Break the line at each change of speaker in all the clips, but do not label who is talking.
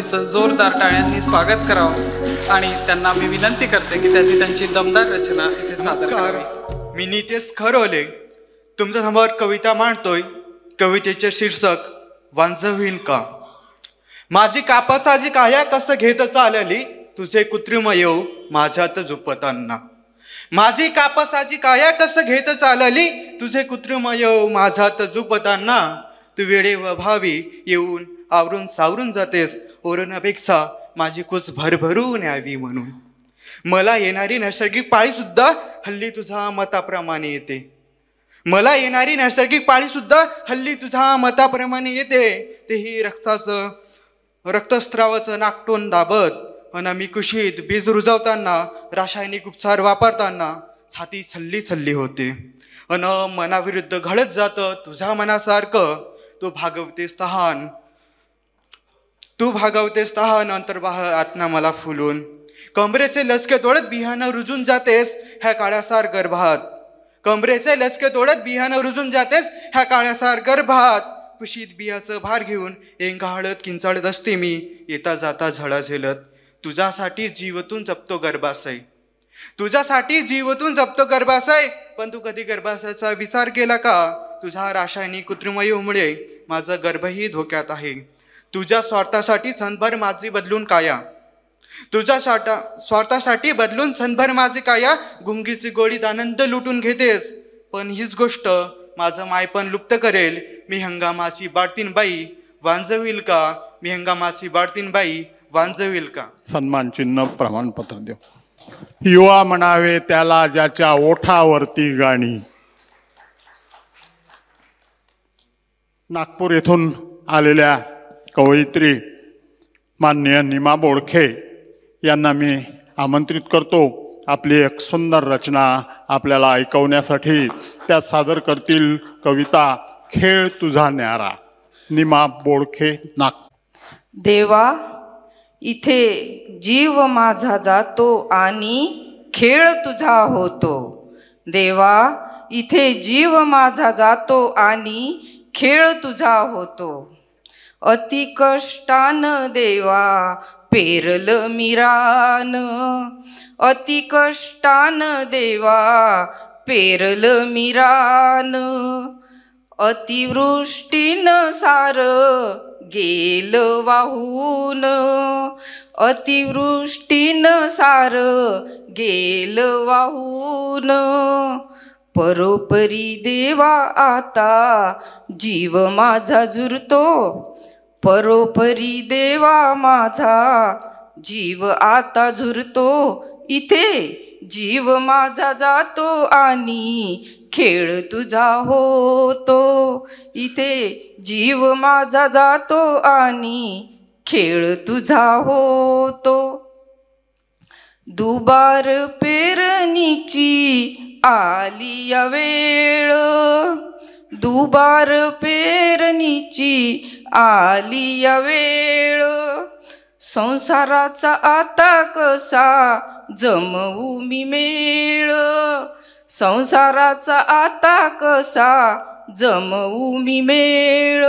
कवीचं जोरदार टाळ्यांनी स्वागत करावं आणि त्यांना मी विनंती करते की त्यांनी त्यांची दमदार रचना इथे सादर करावी।
मी नितेश खरोले तुमच्या समोर कविता मांडतोय। कवितेचे शीर्षक वांझ होईल का। माझी कापसाची काया कसं घेत चालली तुझे कृत्रिम येऊ माझ्यात झुपताना। माझी कापसाची काया कसं घेत चालली तुझे कृत्रिम येऊ माझ्यात झुपताना। तू वेळेवर भावी येऊन आवरून सावरून जातेस ओरण्यापेक्षा माझी कुच भरभरून यावी म्हणून। मला येणारी नैसर्गिक पाळी सुद्धा हल्ली तुझ्या मताप्रमाणे येते। मला येणारी नैसर्गिक पाळी सुद्धा हल्ली तुझ्या मताप्रमाणे येते। तेही रक्तस्त्रावाचं नाकटोन दाबत आणि मी कुशीत बीज रुजवताना रासायनिक उपचार वापरताना छाती छल्ली छल्ली होते अन मनाविरुद्ध घडत जातं तुझ्या मनासारखं। तू भागवतेस तहान अंतर्वाह आत्मा मला फुलून। कमरेचे लचके तोडत बिहानं रुजून जातेस ह्या काळ्यासार गर्भात। कमरेचे लचके तोडत बिहानं रुजून जातेस ह्या काळ्यासार गर्भात। कुशीत बियाचं भार घेऊन एंगाळत किंचाळत असते मी येता जाता झळा झेलत। तुझ्यासाठी जीवतून जपतो गर्भाशय। तुझ्यासाठी जीवतून जपतो गर्भाशय। पण तू कधी गर्भाशयाचा विचार केला का। तुझ्या रासायनिक कृत्रिमयुमुळे माझा गर्भही धोक्यात आहे। तुझ्या स्वार्थासाठी क्षणभर माझी बदलून काया। तुझ्या स्वार्थासाठी बदलून क्षणभर माझी काया। गुंगीची गोळीत आनंद लुटून घेतेस पण हीच गोष्ट माझं मायपण लुप्त करेल। मी हंगामाची बाळतीन बाई वांझ होईल का। मी हंगामाची बाळतीन बाई वांझ होईल का।
सन्मान चिन्ह प्रमाणपत्र देऊ। युवा म्हणावे त्याला ज्याच्या ओठावरती गाणी। नागपूर येथून आलेल्या कवयित्री माननीय नीमा बोडखे यांना मी आमंत्रित करतो। आपली एक सुंदर रचना आपल्याला ऐकवण्यासाठी त्या सादर करतील कविता खेळ तुझा न्यारा। नीमा बोडखे नाग।
देवा इथे जीव माझा जातो आणि खेळ तुझा होतो। देवा इथे जीव माझा जातो आणि खेळ तुझा होतो। अति कष्टानं देवा पेरलं मी रान। अति कष्टानं देवा पेरलं मी रान। अतिवृष्टीनं सार गेलं वाहून। अतिवृष्टीनं सार गेलं वाहून। परोपरी देवा आता जीव माझा झुरतो। परोपरी देवा माझा जीव आता झुरतो। इथे जीव माझा जातो आणि खेळ तुझा होतो। इथे जीव माझा जातो आणि खेळ तुझा होतो। दुबार पेरणीची आली या वेळ। दुबार पेरणीची आली या वेळ। संसाराचा आता कसा जमवू मी मेळ। संसाराचा आता कसा जमवू मी मेळ।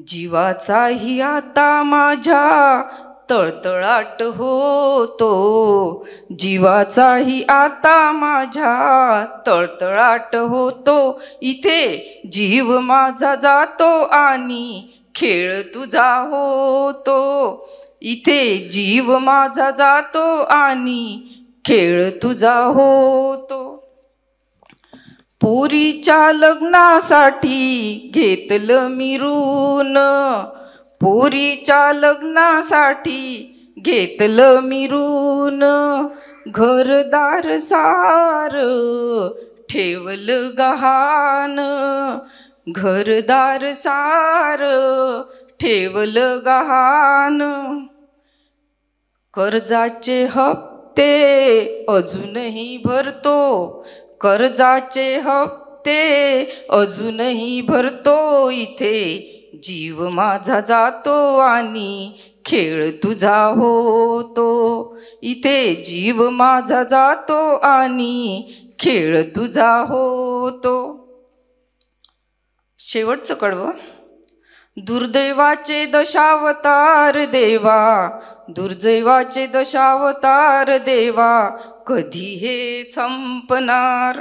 जीवाचाही आता माझ्या तळतळाट होतो। जीवाचाही आता माझ्या तळतळाट होतो। इथे जीव माझा जातो आणि खेळ तुझा होतो। इथे जीव माझा जातो आणि खेळ तुझा होतो। पोरीच्या लग्नासाठी घेतलं मी ऋण। पोरीच्या लग्नासाठी घेतलं मी ऋण। घरदार सार ठेवलं गहाण। घरदार सार ठेवलं गहाण। कर्जाचे हप्ते अजूनही भरतो। कर्जाचे हप्ते अजूनही भरतो। इथे जीव माझा जातो आणि खेळ तुझा होतो। इथे जीव माझा जातो आणि खेळ तुझा होतो। शेवटचं कडवं। दुर्दैवाचे दशावतार देवा, दुर्दैवाचे दशावतार देवा, कधी हे संपणार?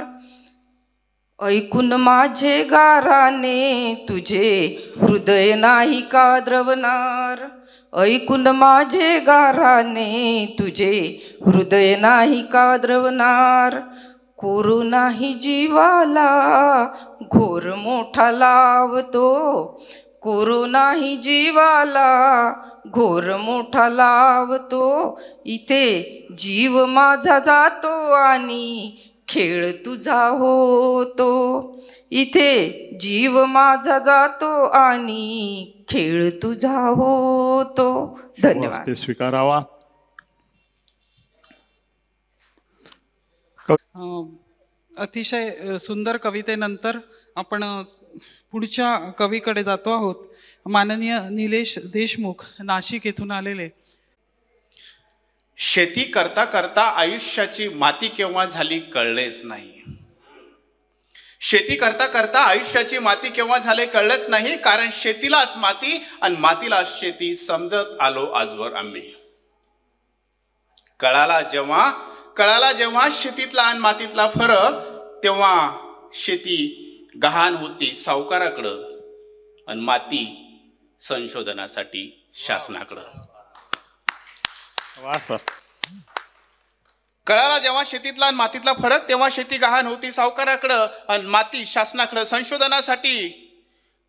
ऐकून माझे गाराने तुझे हृदय नाही का द्रवणार? ऐकून माझे गाराने तुझे हृदय नाही का द्रवणार? कोरोनाही जीवाला घोर मोठा लावतो, कोरोनाही जीवाला घोर मोठा लावतो. इथे जीव माझा जातो आणि खेळ तुझा होतो. इथे जीव माझा जातो आणि खेळ तुझा होतो. धन्यवाद.
ते स्वीकारावा.
अतिशय सुंदर कवितेनंतर आपण पुढच्या कवीकडे जातो आहोत. माननीय निलेश देशमुख, नाशिक येथून आलेले.
शेती करता करता आयुष्याची माती केव्हा झाली कळलेच नाही. शेती करता करता आयुष्याची माती केव्हा झाले कळलेच नाही, कारण शेतीलाच माती आणि मातीलाच शेती समजत आलो आजवर आम्ही. कळाला जेव्हा शेतीतला आणि मातीतला फरक, तेव्हा शेती गहाण होती सावकाराकडं आणि माती संशोधनासाठी शासनाकडं.
वा सर.
कळाला जेव्हा शेतीतला आणि मातीतला फरक, तेव्हा शेती गहाण होती सावकाराकडं आणि माती शासनाकडं. संशोधनासाठी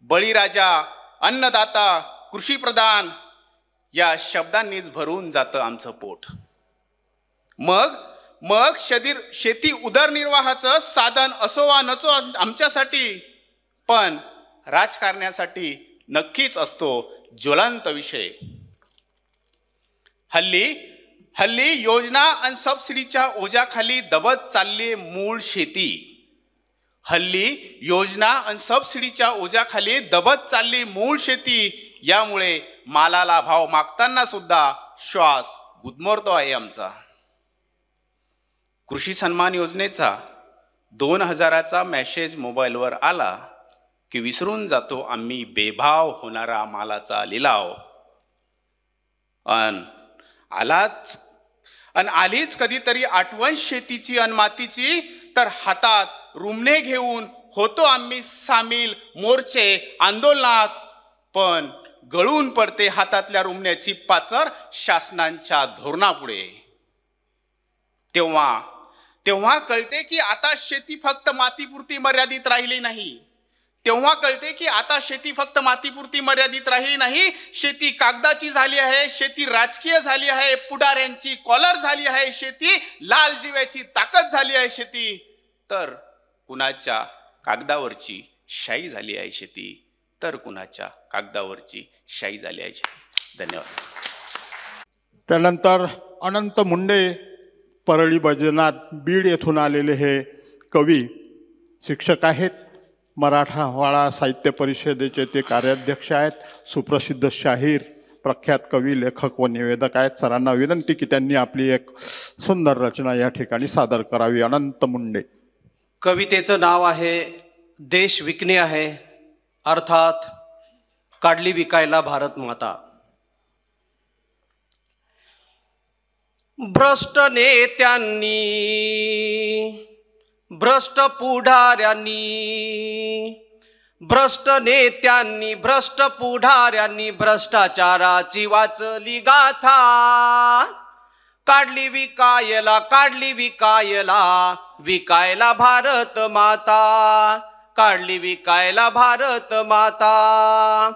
बळीराजा, अन्नदाता, कृषीप्रधान या शब्दांनीच भरून जातं आमचं पोट. मग शेती उदरनिर्वाहाचं साधन असो वा नसो आमच्यासाठी, पण राजकारण्यासाठी नक्कीच असतो ज्वलंत विषय. हल्ली योजना आणि सबसिडीच्या ओझ्याखाली दबत चालली मूळ शेती. हल्ली योजना आणि सबसिडीच्या ओझ्याखाली दबत चालली मूळ शेती. यामुळे मालाला भाव मागताना सुद्धा श्वास गुदमरतो आहे आमचा. कृषी सन्मान योजनेचा 2000चा मेसेज मोबाईलवर आला की विसरून जातो आम्ही बेभाव होणारा मालाचा लिलाव. आलीच कधीतरी आठवण शेतीची आणि मातीची, तर हातात रुमणे घेऊन होतो आम्ही सामील मोर्चे आंदोलनात. पण गळून पडते हातातल्या रुमण्याची पाचर शासनांच्या धोरणापुढे. तेव्हा कळते की आता शेती फक्त मातीपुरती मर्यादित राहिली नाही. तेव्हा कळते की आता शेती फक्त मातीपुरती मर्यादित राहिली नाही. शेती कागदाची झाली आहे, शेती राजकीय झाली आहे, पुढाऱ्यांची कॉलर झाली आहे शेती, लाल जिव्याची ताकद झाली आहे शेती, तर कुणाच्या कागदावरची शाई झाली आहे शेती, तर कुणाच्या कागदावरची शाई झाली आहे शेती. धन्यवाद.
त्यानंतर अनंत मुंडे, परळी वैजनाथ, बीड येथून आलेले हे कवी, शिक्षक आहेत. मराठवाडा साहित्य परिषदेचे ते कार्याध्यक्ष आहेत. सुप्रसिद्ध शाहीर, प्रख्यात कवी, लेखक व निवेदक आहेत. सरांना विनंती की त्यांनी आपली एक सुंदर रचना या ठिकाणी सादर करावी. अनंत मुंडे.
कवितेचं नाव आहे देश विकणे आहे, अर्थात काढली विकायला भारत माता. भ्रष्ट नेत्यांनी, भ्रष्ट पुढाऱ्यांनी, भ्रष्ट नेत्यांनी, भ्रष्ट पुढाऱ्यांनी भ्रष्टाचाराची वाचली गाथा. काढली विकायला, काढली विकायला, विकायला भारत माता. काढली विकायला भारत माता.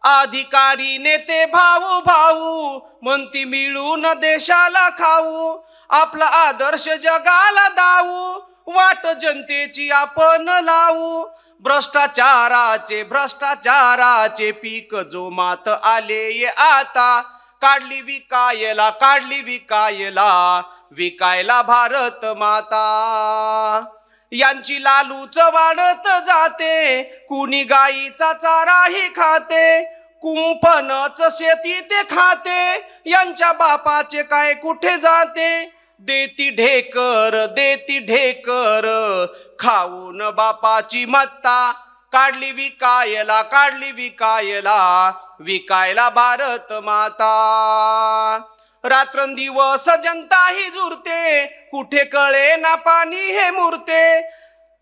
अधिकारी नेते भाऊ भाऊ म्हणती मिळून देशाला खाऊ. आपला आदर्श जगाला दाऊ, वाट जनतेची आपण लावू. भ्रष्टाचाराचे भ्रष्टाचाराचे पीक जो मात आले ये आता. काढली विकायला, काढली विकायला, विकायला भारत माता. यांची लालूच वाढत जाते, कुणी गाईचा चाराही खाते. कुंपणच शेती ते खाते, यांच्या बापाचे काय कुठे जाते. देती ढेकर, देती ढेकर, खाऊन बापाची मत्ता. काढली विकायला, काढली विकायला, विकायला भारत माता. रात्रंदिवस जनता ही जुरते, कुठे कळे ना पाणी हे मुरते.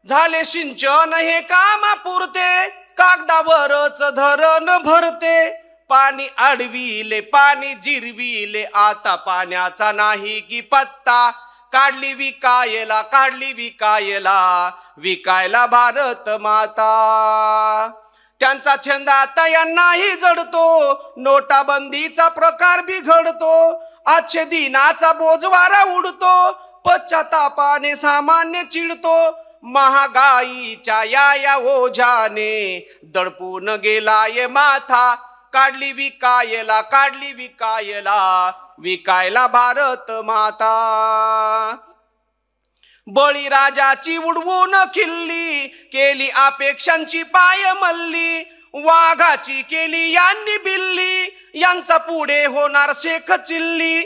झाले सिंचन हे कामा पुरते, कागदावरच धरण भरते. पाणी अडविले, पाणी जिरविले, आता पाण्याचा नाही की पत्ता. काढली विकायला, काढली विकायला, विकायला भारत माता. त्यांचा छंद आता यांनाही जडतो, नोटाबंदीचा प्रकार बिघडतो. आजचे दिनाचा बोजवारा उडतो, पश्चातापाने सामान्य चिडतो. महागाईच्या या ओझ्याने दडपून गेलाय माथा. काढली विकायला, काढली विकायला, विकायला भारत माता. बळीराजाची उडवून खिल्ली, केली अपेक्षांची पाय मल्ली. वाघाची केली यांनी बिल्ली, यांचा पुढे होणार शेख चिल्ली.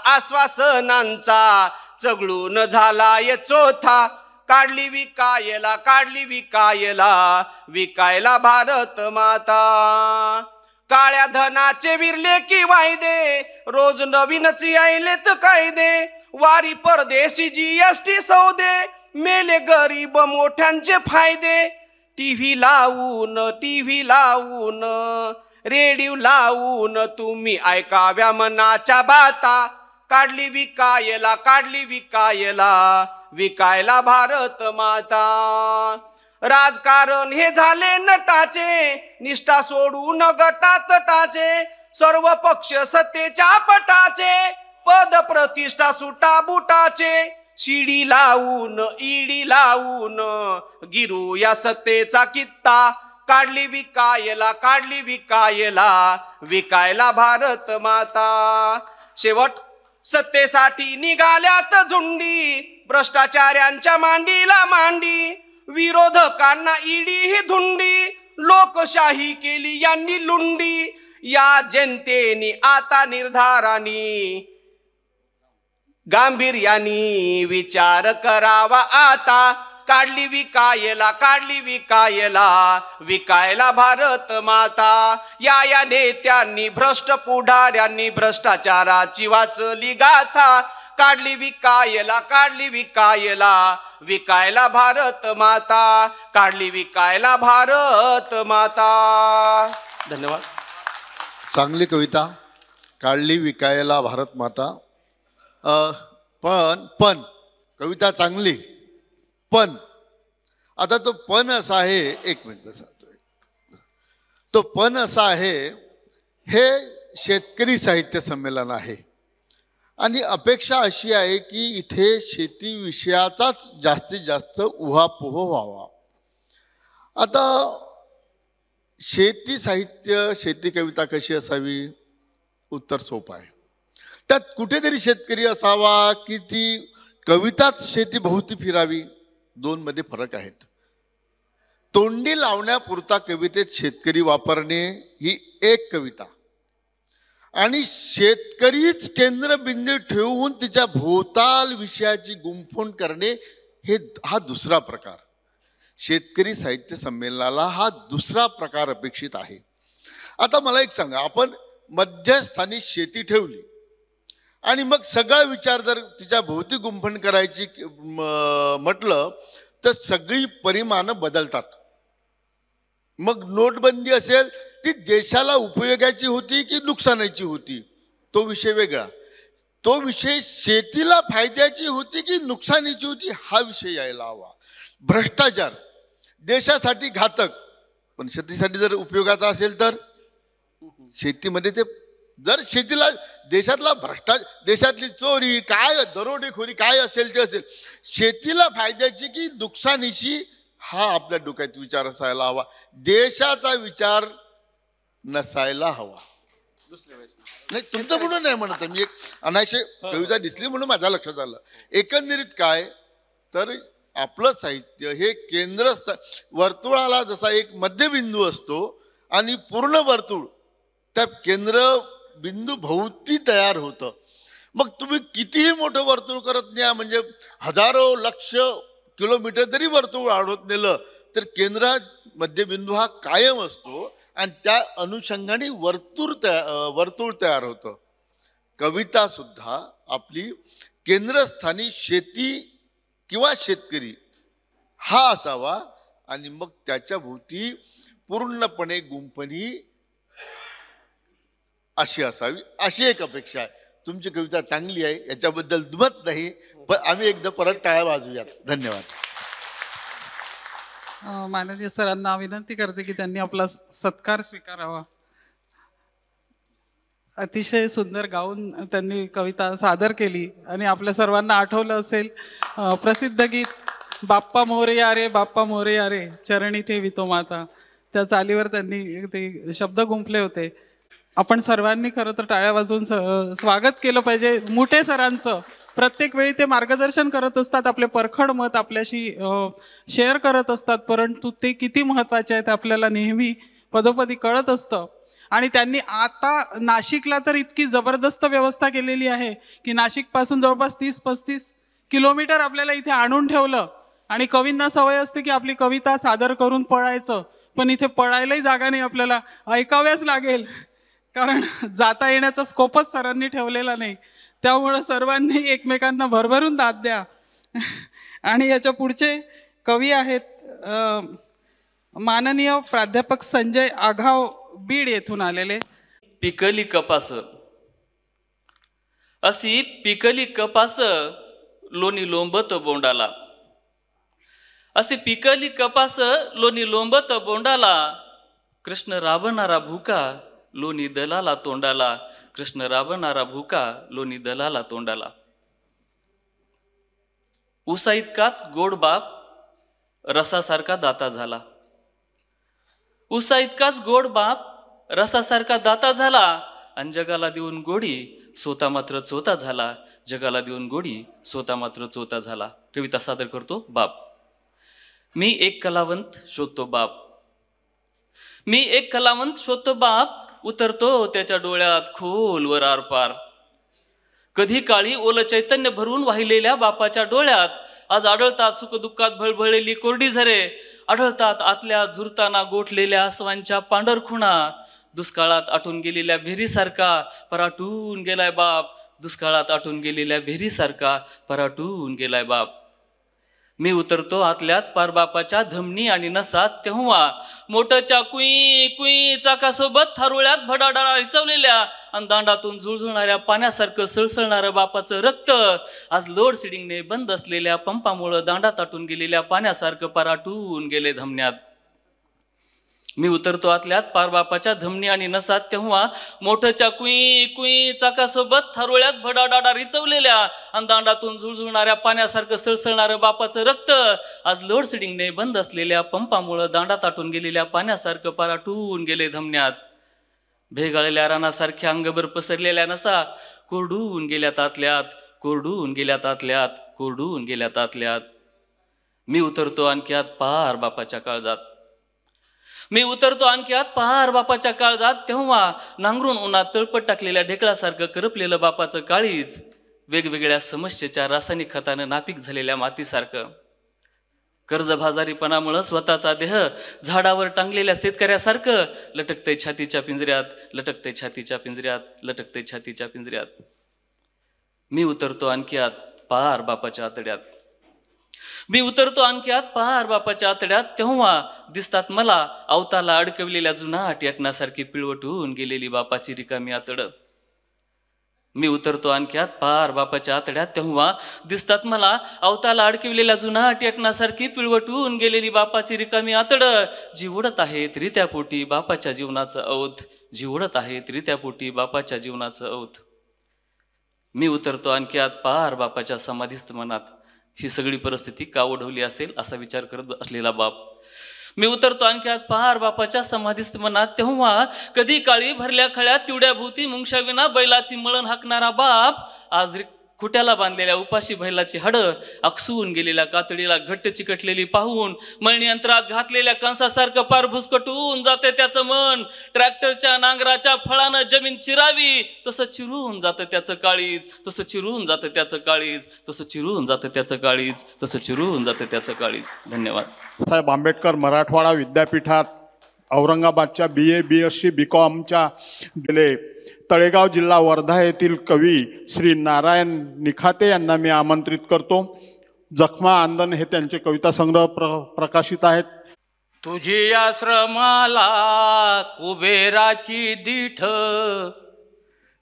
आश्वासनांचा चगळून झालाय चोथा. काढली विकायला, काढली विकायला, विकायला भारत माता. काळ्या धनाचे विरले की वायदे, रोज नवीनच यायलेत कायदे. वारी परदेशी GST सौदे, मेले गरीब मोठ्यांचे फायदे. टीव्ही लावून रेडिओ लावून तुम्ही ऐकाव्या मनाच्या बाता. काढली विकायला, काढली विकायला, विकायला भारत माता. राजकारण हे झाले नटाचे, निष्ठा सोडून गटात टाचे. सर्व पक्ष सत्तेच्या पटाचे, पद प्रतिष्ठा सुटा बुटाचे. शिडी लावून ईडी लावून गिरू या सत्तेचा कित्ता. काढली विकायला, काढली विकायला, विकायला भारत माता. शेवट सत्तेसाठी निघाल्यात झुंडी, भ्रष्टाचार्यांच्या मांडीला मांडी. विरोधकांना ईडी ही धुंडी, लोकशाही केली यांनी लुंडी. या जनतेने आता निर्धाराने गांभीर्याने विचार करावा आता. काढली विकायला, काढली विकायला, विकायला भारत माता. या नेत्यांनी भ्रष्ट पुढाऱ्यांनी भ्रष्टाचाराची वाचली गाथा. काढली विकायला, काढली विकायला, विकायला भारत माता. काढली विकायला भारत माता. धन्यवाद.
चांगली कविता, काढली विकायला भारत माता. पण कविता चांगली, पण आता तो पण असा आहे, एक मिनिट सांगतो. तो पण असा आहे, हे शेतकरी साहित्य संमेलन आहे आणि अपेक्षा अशी आहे की इथे शेती विषयाचाच जास्तीत जास्त उहापोह व्हावा. आता शेती साहित्य, शेती कविता कशी असावी? उत्तर सोपं आहे. त्यात कुठेतरी शेतकरी असावा की ती कविताच शेती भोवती फिरावी. दोनमध्ये फरक आहेत. तोंडी लावण्यापुरता कवितेत शेतकरी वापरणे ही एक कविता, आणि शेतकरीच केंद्रबिंदू ठेवून तिच्या भोवताल विषयाची गुंफून करणे हा दुसरा प्रकार. शेतकरी साहित्य संमेलनाला हा दुसरा प्रकार अपेक्षित आहे. आता मला एक सांगा, आपण मध्यस्थानी शेती ठेवली आणि मग सगळा विचार जर तिच्या भोवती गुंफण करायची म्हटलं तर सगळी परिमाणं बदलतात. मग नोटबंदी असेल ती देशाला उपयोगाची होती की नुकसानाची होती, तो विषय वेगळा. तो विषय शेतीला फायद्याची होती की नुकसानीची होती हा विषय यायला हवा. भ्रष्टाचार देशासाठी घातक, पण शेतीसाठी जर उपयोगाचा असेल तर शेतीमध्ये ते, जर शेतीला देशातला देशातली चोरी काय, दरोडेखोरी काय असेल ते असेल, शेतीला फायद्याची की नुकसानीची हा आपल्या डोक्यात विचार असायला हवा. देशाचा विचार नसायला हवा. नाही, तुमचं म्हणून नाही म्हणत मी, एक अनायशे कविता दिसली म्हणून माझ्या लक्षात आलं. एकंदरीत काय तर आपलं साहित्य हे केंद्र वर्तुळाला जसा एक मध्यबिंदू असतो आणि पूर्ण वर्तुळ त्या केंद्र बिंदू भोवती तयार होतं. मग तुम्ही कितीही मोठं वर्तुळ करत न्या, म्हणजे हजारो लक्ष किलोमीटर जरी वर्तुळ वाढवत नेलं तर केंद्रात मध्यबिंदू हा कायम असतो आणि त्या अनुषंगाने वर्तुळ तयार होतं. कविता सुद्धा आपली केंद्रस्थानी शेती किंवा शेतकरी हा असावा आणि मग त्याच्या भोवती पूर्णपणे गुंफणी अशी असावी, अशी एक अपेक्षा आहे. तुमची कविता चांगली आहे, याच्याबद्दल दुमत नाही, पण आम्ही एकदा परत टाळ्या वाजवूयात. धन्यवाद.
माननीय सरांना विनंती करते की त्यांनी आपला सत्कार स्वीकारावा. अतिशय सुंदर गाऊन त्यांनी कविता सादर केली आणि आपल्या सर्वांना आठवलं असेल प्रसिद्ध गीत बाप्पा मोरया रे बाप्पा मोरया रे चरणी ठेवितो माता. त्या चालीवर त्यांनी ते शब्द गुंफले होते. आपण सर्वांनी खरं तर टाळ्या वाजवून स्वागत केलं पाहिजे मुठे सरांचं. प्रत्येक वेळी ते मार्गदर्शन करत असतात, आपले परखड मत आपल्याशी शेअर करत असतात, परंतु ते किती महत्त्वाचे आहेत आपल्याला नेहमी पदोपदी कळत असतं. आणि त्यांनी आता नाशिकला तर इतकी जबरदस्त व्यवस्था केलेली आहे की नाशिकपासून जवळपास 30-35 किलोमीटर आपल्याला इथे आणून ठेवलं. आणि कवींना सवय असते की आपली कविता सादर करून पळायचं, पण इथे पळायलाही जागा नाही, आपल्याला ऐकाव्याच लागेल, कारण जाता येण्याचा स्कोपच सरांनी ठेवलेला नाही. त्यामुळं सर्वांनी एकमेकांना भरभरून दाद द्या. आणि याच्या पुढचे कवी आहेत माननीय प्राध्यापक संजय आघाव बीड येथून आलेले.
पिकली कपास अशी पिकली कपास लोणी लोंबत बोंडाला, अशी पिकली कपास लोणी लोंबत बोंडाला, कृष्ण राबणारा भूका लोणी दलाला तोंडाला, कृष्ण राबणारा भूका लोणी दलाला तोंडाला. उसा इतकाच गोड बाप रसासारखा दाता झाला, उसा इतकाच गोड बाप रसासारखा दाता झाला, आणि जगाला देऊन गोडी स्वतः मात्र चोता झाला, जगाला देऊन गोडी स्वतः मात्र चोता झाला. कविता सादर करतो बाप. मी एक कलावंत शोधतो बाप, मी एक कलावंत शोधतो बाप, उतरतो त्याच्या डोळ्यात खोलवर आरपार. कधी काळी ओलं चैतन्य भरून वाहिलेल्या बापाच्या डोळ्यात आज आढळतात सुखदुःखात भळभळलेली कोरडी झरे, आढळतात आतल्या झुरताना गोठलेल्या आसवांच्या पांढर खुणा. दुष्काळात आटून गेलेल्या विहिरीसारखा पराटून गेलाय बाप, दुष्काळात आटून गेलेल्या विहिरीसारखा पराटून गेलाय बाप. मी उतरतो आतल्यात पारबापाच्या धमनी आणि नसात, तेव्हा मोठच्या कुई कुई चाकासोबत थारुळ्यात भडाडा रिचवलेल्या आणि दांडातून झुळझुळणाऱ्या पाण्यासारखं सळसळणारं बापाचं रक्त आज लोड शेडिंगने बंद असलेल्या पंपामुळं दांडात आटून गेलेल्या पाण्यासारखं पराटून गेले धमन्यात. मी उतरतो आतल्यात पारबापाच्या धमनी आणि नसात, तेव्हा मोठच्या कुई कुई चाकासोबत थारोळ्यात भडाडाडा रिचवलेल्या आणि दांडातून झुळझुळणाऱ्या पाण्यासारखं सळसळणारं बापाचं रक्त आज लोड शेडिंगने बंद असलेल्या पंपामुळं दांडात आटून गेलेल्या पाण्यासारखं पराटून गेले धमन्यात. भेगाळलेल्या रानासारख्या अंगभर पसरलेल्या नसा कोरडून गेल्यात आतल्यात, कोरडून गेल्यात आतल्यात, कोरडून गेल्यात आतल्यात. मी उतरतो आणखी आत पार बापाच्या काळजात, मी उतरतो आणखी आत पहार बापाच्या काळजात, तेव्हा नांगरून उन्हात तळपट टाकलेल्या ढेकळासारखं करपलेलं बापाचं काळीज वेगवेगळ्या समस्येच्या रासायनिक खतानं नापीक झालेल्या मातीसारखं. कर्जबाजारीपणामुळं स्वतःचा देह झाडावर टांगलेल्या शेतकऱ्यासारखं लटकते छातीच्या पिंजऱ्यात, लटकते छातीच्या पिंजऱ्यात, लटकते छातीच्या पिंजऱ्यात. मी उतरतो आणखी आत पार बापाच्या आतड्यात, मी उतरतो आणखी आत पहार बापाच्या आतड्यात, तेव्हा दिसतात मला अवताला अडकवलेल्या जुनाट यातनासारखी पिळवटून गेलेली बापाची रिकामी आतड. मी उतरतो आणखी आत पहार बापाच्या आतड्यात, तेव्हा दिसतात मला अवताला अडकवलेल्या जुनाट यातनासारखी पिळवटून गेलेली बापाची रिकामी आतड. जी उडत आहे रित्या पोटी बापाच्या जीवनाचं औध, जी उडत आहे रित्या पोटी बापाच्या जीवनाचं औध. मी उतरतो आणखी आत पहार बापाच्या समाधीस्थ मनात ही सगळी परिस्थिती का ओढवली असेल असा विचार करत असलेला बाप. मी उतरतो आणखी आत पहार बापाच्या समाधीस्थ मनात, तेव्हा कधी काळी भरल्या खळ्यात तिवड्या भोवती मुंगशा विना बैलाची मळण हाकणारा बाप आज खुट्याला बांधलेल्या उपाशी बैलाची हाडं, अकसून गेलेल्या कातडीला घट्ट चिकटलेली पाहून मळणी यंत्रात घातलेल्या कंसासारखं पार भुसकटून जाते त्याचं मन. ट्रॅक्टरच्या नांगराच्या फळानं जमीन चिरावी तसं चिरून जातं त्याचं काळीज, तसं चिरून जातं त्याचं काळीज, तसं चिरून जातं त्याचं काळीज, तसं चिरून जातं त्याचं काळीज. धन्यवाद.
साहेब आंबेडकर मराठवाडा विद्यापीठात औरंगाबादच्या BA BSc BComच्या गेले तळेगाव जिल्हा वर्धा येथील कवी श्री नारायण निखाते यांना मी आमंत्रित करतो. जखमा आंदन हे त्यांचे कविता संग्रह प्रकाशित आहेत.
तुझी आश्रमाला कुबेराची दीठ,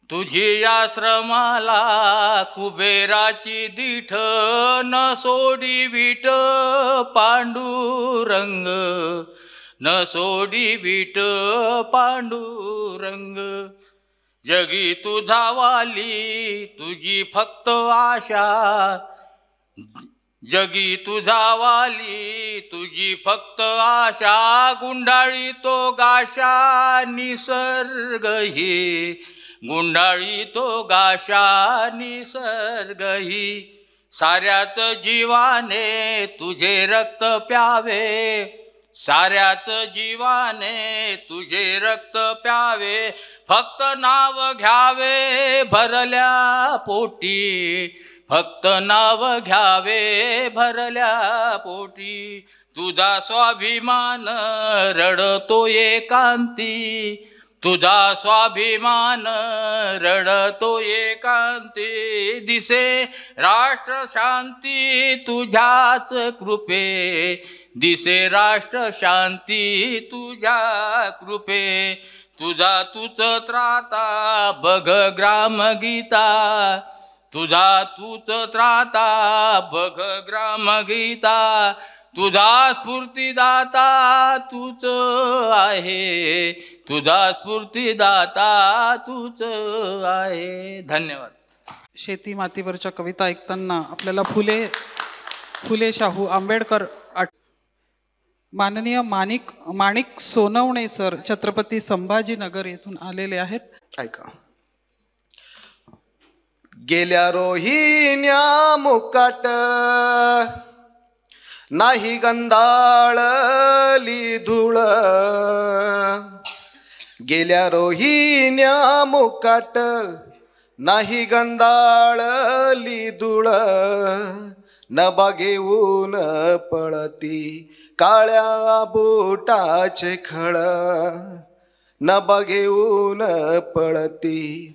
तुझी आश्रमाला कुबेराची दीठ, न सोडी विट पांडुरंग, न सोडी विट पांडुरंग. जगी तुझा वाली तुझी फक्त आशा, जगी तुझा वाली तुझी फक्त आशा, गुंडाळी तो गाशा निसर्ग ही, गुंडाळी तो गाशा निसर्ग ही. साऱ्याच जीवाने तुझे रक्त प्यावे, साऱ्याच जीवाने तुझे रक्त प्यावे, फक्त नाव घ्यावे भरल्या पोटी, फक्त नाव घ्यावे भरल्या पोटी. तुझा स्वाभिमान रडतो एकांती, तुझा स्वाभिमान रडतो एकांती. दिसे राष्ट्र शांती तुझ्याच कृपे, दिसे राष्ट्र शांती तुझ्या कृपे. तुझा तूच त्राता बघ ग्रामगीता, तुझा तूच त्राता बघ ग्रामगीता. तुझा स्फूर्तिदाता तूच आहे, तुझा स्फूर्तिदाता तूच आहे. धन्यवाद.
शेती मातीवरच्या कविता ऐकताना आपल्याला फुले शाहू आंबेडकर माननीय माणिक सोनवणे सर छत्रपती संभाजीनगर येथून आलेले आहेत.
ऐका. गेल्या रोहिण्या मुकाट नाही गंधाळली धूळ, गेल्या रोहिण्या मुकाट नाही गंधाळली धूळ. न बघेऊन पळती काळ्या बोटाचे खळ, न बघेऊन पळती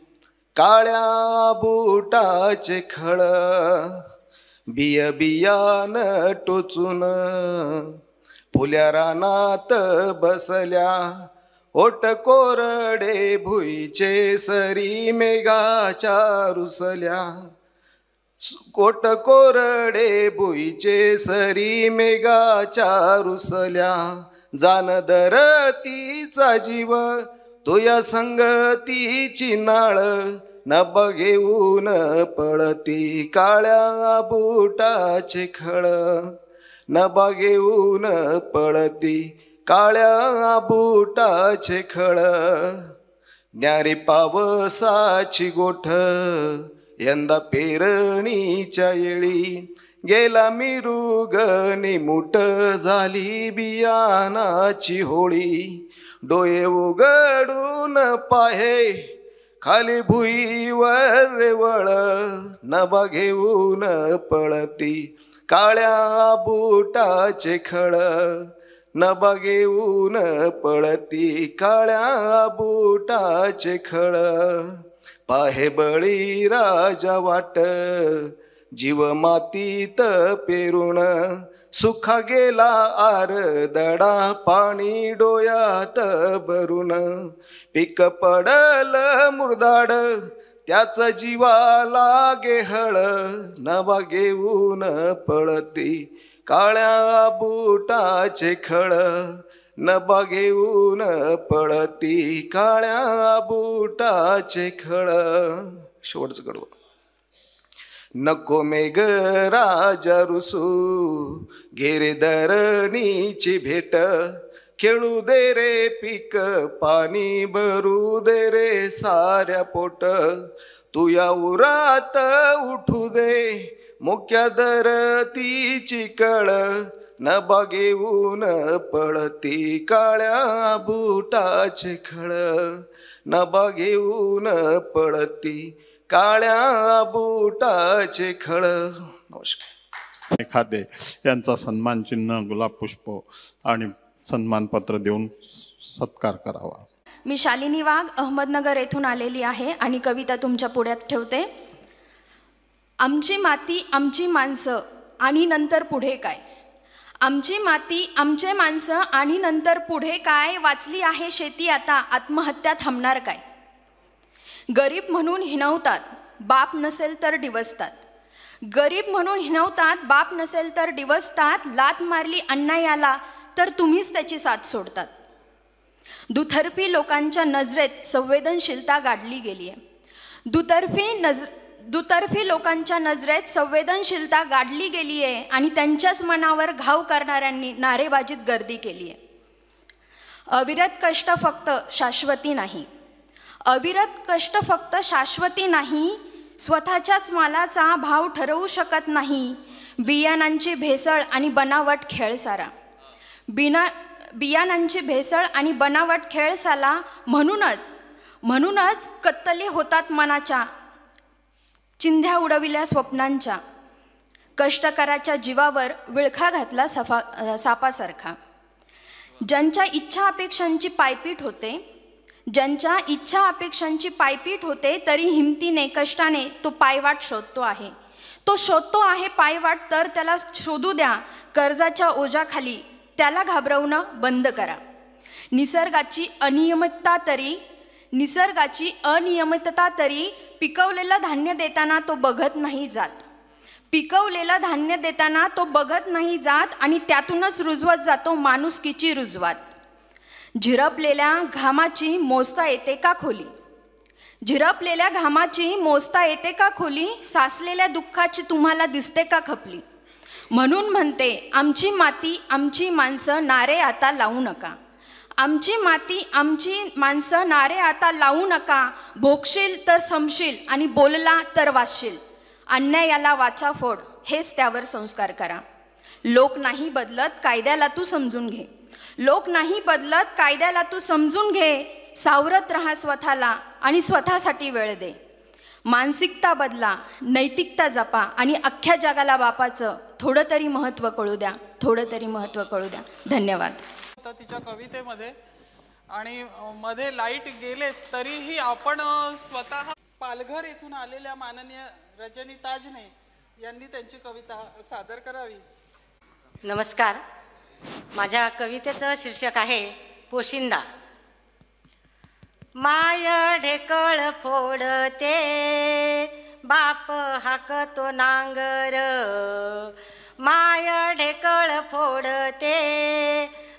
काळ्या बोटाचे खळ. बिय बियान टोचून फुल्या रानात बसल्या, ओट कोरडे भुईचे सरी मेघाच्या रुसल्या. कोट कोरडे भुईचे सरी मेघाच्या रुसल्या. जान दरतीचा जीव तुया संगतीची नाळ, न बघेऊन पळती काळ्या बोटाचे खळ, न बघेऊन पळती काळ्या बोटाचे खळ. न्यारी पावसाची गोठ यंदा पेरणीच्या येळी, गेला मिरुग निमुट झाली बियाणाची होळी. डोळे उघडून पाहे खाली भुईवर रेवळ, न बघेऊन पळती काळ्या बोटाचे खळ, न बघेऊन पळती काळ्या बोटाचे खळ. पाहे बळी राजा वाट जीव मातीत पेरून, सुखा गेला आरदडा पाणी डोयात भरून. पीक पडल मुरदाड त्याच जीवाला गेहळ, न बघेऊन पळती काळ्या बोटाचे खळ, न बघेऊन पळती काळ्या बोटाचे खळ. शेवटचं कडवं. नको मेघ राजा रुसू घेरे धरणीची भेट, खेळू दे रे पीक, पाणी भरू दे रे साऱ्या पोट. तू या उरात उठू दे मुख्या धरतीची कळ, न बागेऊन पळती काळ्या बुटाचे खळ, न बागेऊन पळती काळ्या बुटाचे खळ. नमस्कार.
खाते यांचा सन्मान चिन्ह, गुलाब पुष्प आणि सन्मानपत्र देऊन सत्कार करावा.
मी शालिनी वाघ अहमदनगर येथून आलेली आहे आणि कविता तुमच्या पुढ्यात ठेवते. आमची माती आमची माणसं आणि नंतर पुढे काय. आमची माती आमचे माणसं आणि नंतर पुढे काय. वाचली आहे शेती आता, आत्महत्या थांबणार काय. गरीब म्हणून हिणवतात, बाप नसेल तर डिवसतात. गरीब म्हणून हिणवतात, बाप नसेल तर डिवसतात. लात मारली अन्यायाला तर तुम्हीच त्याची साथ सोडतात. दुतर्फी लोकांच्या नजरेत संवेदनशीलता गाडली गेली आहे. दुतर्फी लोकांच्या नजरेत संवेदनशीलता गाडली गेली आहे आणि त्यांच्याच मनावर घाव करणाऱ्यांनी नारेबाजीत गर्दी केली आहे. अविरत कष्ट फक्त शाश्वती नाही. अविरत कष्ट फक्त शाश्वती नाही. स्वतःच्याच मालाचा भाव ठरवू शकत नाही. बियाणांची भेसळ आणि बनावट खेळ सारा. बियाणांची भेसळ आणि बनावट खेळ साला. म्हणूनच कत्तली होतात मनाच्या, चिंध्या उडविल्या स्वप्नांच्या. कष्टकराच्या जीवावर विळखा घातला सापासारखा. ज्यांच्या इच्छा अपेक्षांची पायपीट होते, ज्यांच्या इच्छा अपेक्षांची पायपीट होते, तरी हिमतीने कष्टाने तो पायवाट शोधतो आहे. तो शोधतो आहे पायवाट, तर त्याला शोधू द्या. कर्जाच्या ओझ्याखाली त्याला घाबरवणं बंद करा. निसर्गाची अनियमितता तरी पिकवलेलं धान्य देताना तो बघत नाही जात. पिकवलेलं धान्य देताना तो बघत नाही जात आणि त्यातूनच रुजवत जातो माणुसकीची रुजवात. झिरपलेल्या घामाची मोजता येते का खोली. झिरपलेल्या घामाची मोजता येते का खोली. साचलेल्या दुःखाची तुम्हाला दिसते का खपली. म्हणून म्हणते आमची माती आमची माणसं नारे आता लावू नका. आमची माती आमची माणसं नारे आता लावू नका. भोगशील तर समशील आणि बोलला तर वाचशील. अन्यायाला वाचा फोड, हेच त्यावर संस्कार करा. लोक नाही बदलत, कायद्याला तू समजून घे. लोक नाही बदलत, कायद्याला तू समजून घे. सावरत राहा स्वतःला आणि स्वतःसाठी वेळ दे. मानसिकता बदला, नैतिकता जपा आणि अख्ख्या जगाला बापाचं थोडं तरी महत्त्व कळू द्या. थोडं तरी महत्त्व कळू द्या. धन्यवाद.
तिच्या कवितेमध्ये आणि मध्ये लाईट गेले तरीही आपण स्वतः पालघर येथून आलेल्या माननीय रजनी ताजने यांनी त्यांची कविता सादर करावी.
नमस्कार. माझ्या कवितेचं शीर्षक आहे पोशिंदा. माय ढेकळ फोडते, बाप हाकतो नांगर. माय ढेकळ फोडते,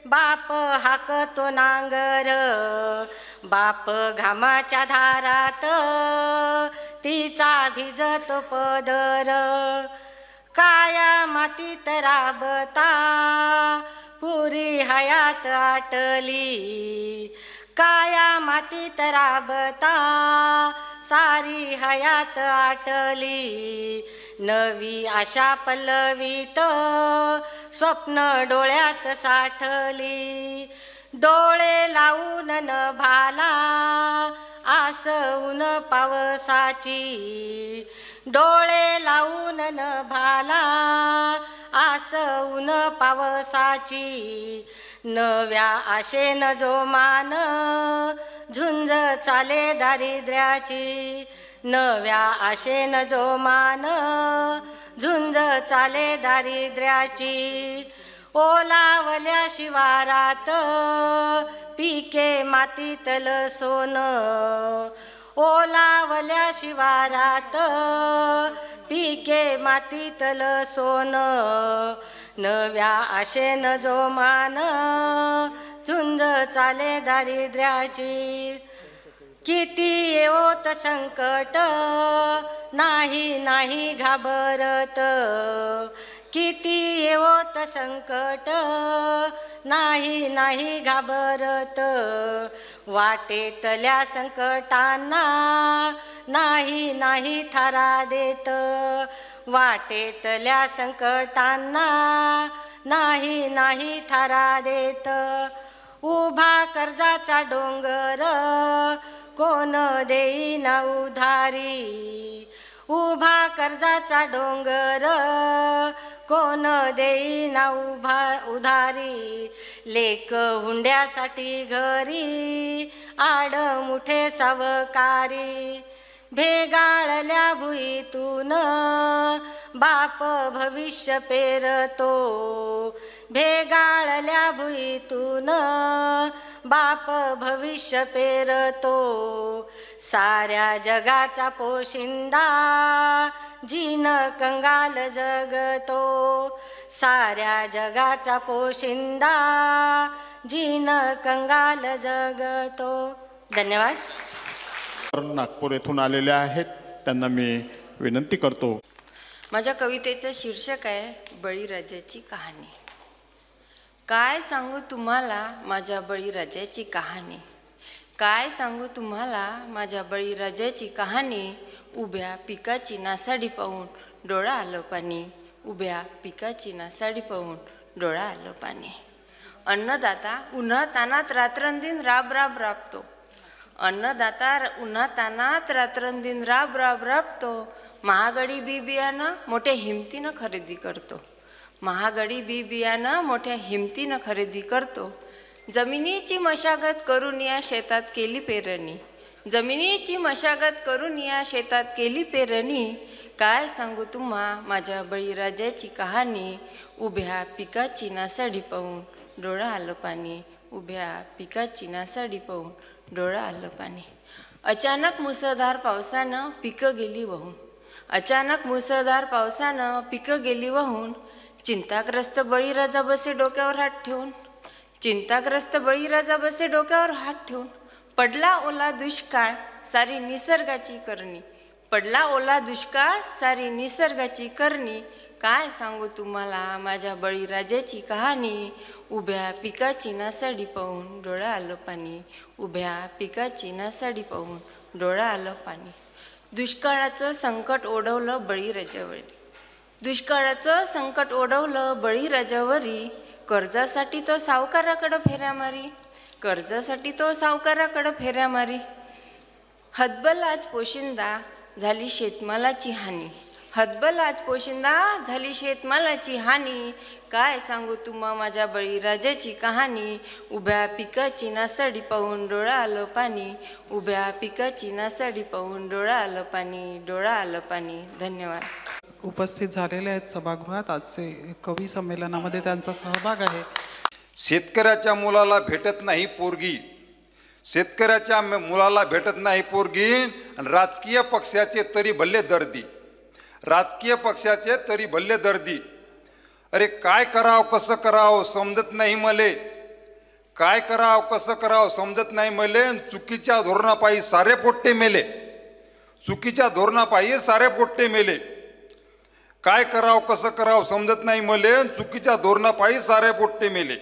बाप हाकतो नांगर. बाप घामाच्या धारात तिचा भिजतो पदर. काया मातीत राबता पुरी हयात आटली. काया मातीत राबता सारी हयात आटली. नवी आशा पल्लवीत स्वप्न डोळ्यात साठली. डोळे लावून न भाला आस ऊन पावसाची. डोळे लावून न भाला आस ऊन पावसाची. नव्या आशेन जोमान झुंज चाले दारिद्र्याची. नव्या आशेन जोमान झुंज चाले दारिद्र्याची. ओलावल्या शिवारात पिके मातीतल सोन. ओलावल्या शिवारात पिके मातीतल सोन. नव्या आशेन जोमान झुंज चाले दारिद्र्याची. किती येवोत संकट नाही नाही घाबरत. किती येवोत संकट नाही नाही घाबरत, वाटेतल्या संकटांना नाही नाही थारा देत, वाटेतल्या संकटांना नाही नाही थारा देत. उभा कर्जाचा डोंगर कोण देईना उधारी, उभा कर्जाचा डोंगर कोण देईना उधारी. लेक हुंड्यासाठी घरी आड मुठे सावकारी, भेगाळल्या भुईतून बाप भविष्य पेरतो, भेगाळल्या भुईतून बाप भविष्य पेरतो. साऱ्या जगाचा पोशिंदा जीन कंगाल जगतो, साऱ्या जगाचा पोशिंदा जीन कंगाल जगतो. धन्यवाद.
नागपूर येथून आलेले आहेत, त्यांना मी विनंती करतो.
माझ्या कवितेचं शीर्षक आहे बळीराजाची कहाणी. काय सांगू तुम्हाला माझ्या बळीराजाची कहाणी, काय सांगू तुम्हाला माझ्या बळीराजाची कहाणी. उभ्या पिकाची नासाडी पाहून डोळा आलं पाणी, उभ्या पिकाची नासाडी पाहून डोळा आलं पाणी. अन्नदाता उन्हा तानात रात्रंदिन राब राब राबतो, अन्नदाता उन्हा तानात रात्रंदिन राब राब राबतो. महागडी बी बियाणं मोठ्या हिमतीनं खरेदी करतो, महागडी बी बियाणं मोठ्या हिमतीनं खरेदी करतो. जमिनीची मशागत करून या शेतात केली पेरणी, जमिनीची मशागत करून या शेतात केली पेरणी. काय सांगू तुम्हा माझ्या बळीराजाची कहाणी. उभ्या पिकाची नासाडी पाहून डोळा आलं पाणी, उभ्या पिकाची नासाडी पाहून डोळा आलं पाणी. अचानक मुसळधार पावसानं पिकं गेली वाहून, अचानक मुसळधार पावसानं पिकं गेली वाहून. चिंताग्रस्त बळीराजा बसे डोक्यावर हात ठेवून, चिंताग्रस्त बळीराजा बसे डोक्यावर हात ठेवून. पडला ओला दुष्काळ सारी निसर्गाची करणी, पडला ओला दुष्काळ सारी निसर्गाची करणी. काय सांगू तुम्हाला माझ्या बळीराजाची कहाणी. उभ्या पिकाची नासाडी पाहून डोळा आलं पाणी, उभ्या पिकाची नासाडी पाहून डोळा आलं पाणी. दुष्काळाचं संकट ओढवलं बळीराजावरी, दुष्काळाचं संकट ओढवलं बळीराजावरी. कर्जासाठी तो सावकाराकडं फेऱ्या मारी, कर्जासाठी तो सावकाराकडं फेऱ्या मारी. हतबल आज पोशिंदा झाली शेतमालाची हानी, हतबल आज पोशिंदा झाली शेतमालाची हानी. काय सांगू तुम्हा माझ्या बळीराजाची कहाणी. उभ्या पिकाची नासाडी पाहून डोळा आलं पाणी, उभ्या पिकाची नासाडी पाहून डोळा आलं पाणी, डोळा आलं पाणी. धन्यवाद.
उपस्थित झालेले आहेत सभागृहात. आजचे कवी संमेलनामध्ये त्यांचा सहभाग आहे.
शेतकऱ्याच्या मुलाला भेटत नाही पोरगी, शेतकऱ्याच्या मुलाला भेटत नाही पोरगी. आणि राजकीय पक्षाचे तरी भल्ले दर्दी, राजकीय पक्षाचे तरी भल्ले दर्दी. अरे काय करावं कसं करावं समजत नाही मले, काय करावं कसं करावं समजत नाही मले. चुकीच्या धोरणापायी सारे पोट्टे मेले, चुकीच्या धोरणापायी सारे पोट्टे मेले. काय करावं कसं करावं समजत नाही मले, चुकीच्या धोरणापायी सारे पोट्टे मेले.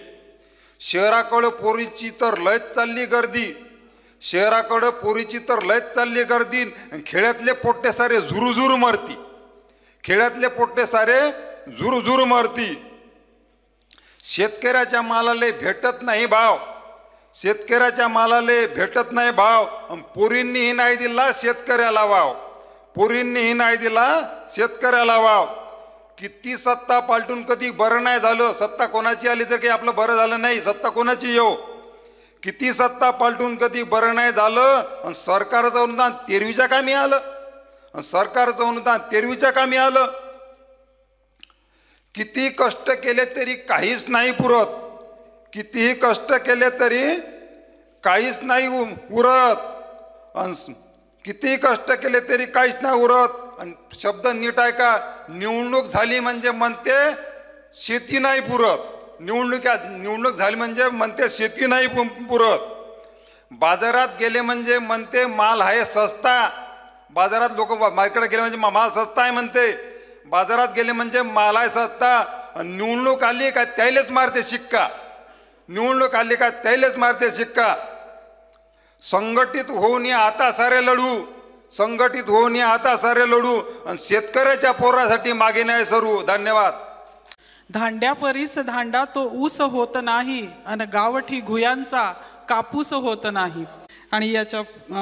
शहराकडं पोरीची तर लयच चालली गर्दी, शहराकडं पोरीची तर लयच चालली गर्दी. खेड्यातले पोट्टे सारे झुरूझुरू मरती, खेड्यातले पोट्टे सारे झुरूझुरू मरती. शेतकऱ्याच्या मालाले भेटत नाही भाव, शेतकऱ्याच्या मालाले भेटत नाही भाव. पोरींनीही नाही दिला शेतकऱ्याला वाव, पोरींनीही नाही दिला शेतकऱ्याला वाव. किती सत्ता पालटून कधी बरं नाही झालं, सत्ता कोणाची आली तर काही आपलं बरं झालं नाही, सत्ता कोणाची येऊ. किती सत्ता पालटून कधी बरं नाही झालं. आणि सरकारचं अनुदान तेरवीच्या कामी आलं, आणि सरकारचं अनुदान तेरवीच्या कामी आलं. किती कष्ट केले तरी काहीच नाही पुरत, कितीही कष्ट केले तरी काहीच नाही उरत. आणि किती कष्ट केले तरी काहीच नाही उरत. आणि शब्द नीट आहे का, निवडणूक झाली म्हणजे म्हणते शेती नाही पुरत, निवडणूक झाली म्हणजे म्हणते शेती नाही पुरत. बाजारात गेले म्हणजे म्हणते माल आहे सस्ता, बाजारात लोक मार्केटला गेले म्हणजे माल सस्ता आहे म्हणते. बाजारात गेले म्हणजे मालाय सत्ता, निवडणूक आली का त्यालाच मारते शिक्का, निवडणूक आली का त्यालाच मारते शिक्का. संघटित होऊन या आता सारे लढू, संघटित होऊन या आता सारे लढू, आणि शेतकऱ्याच्या पोरासाठी मागे नाही सरू. धन्यवाद.
धांड्या परीस धांडा तो ऊस होत नाही, आणि गावठी घुयांचा कापूस होत नाही. आणि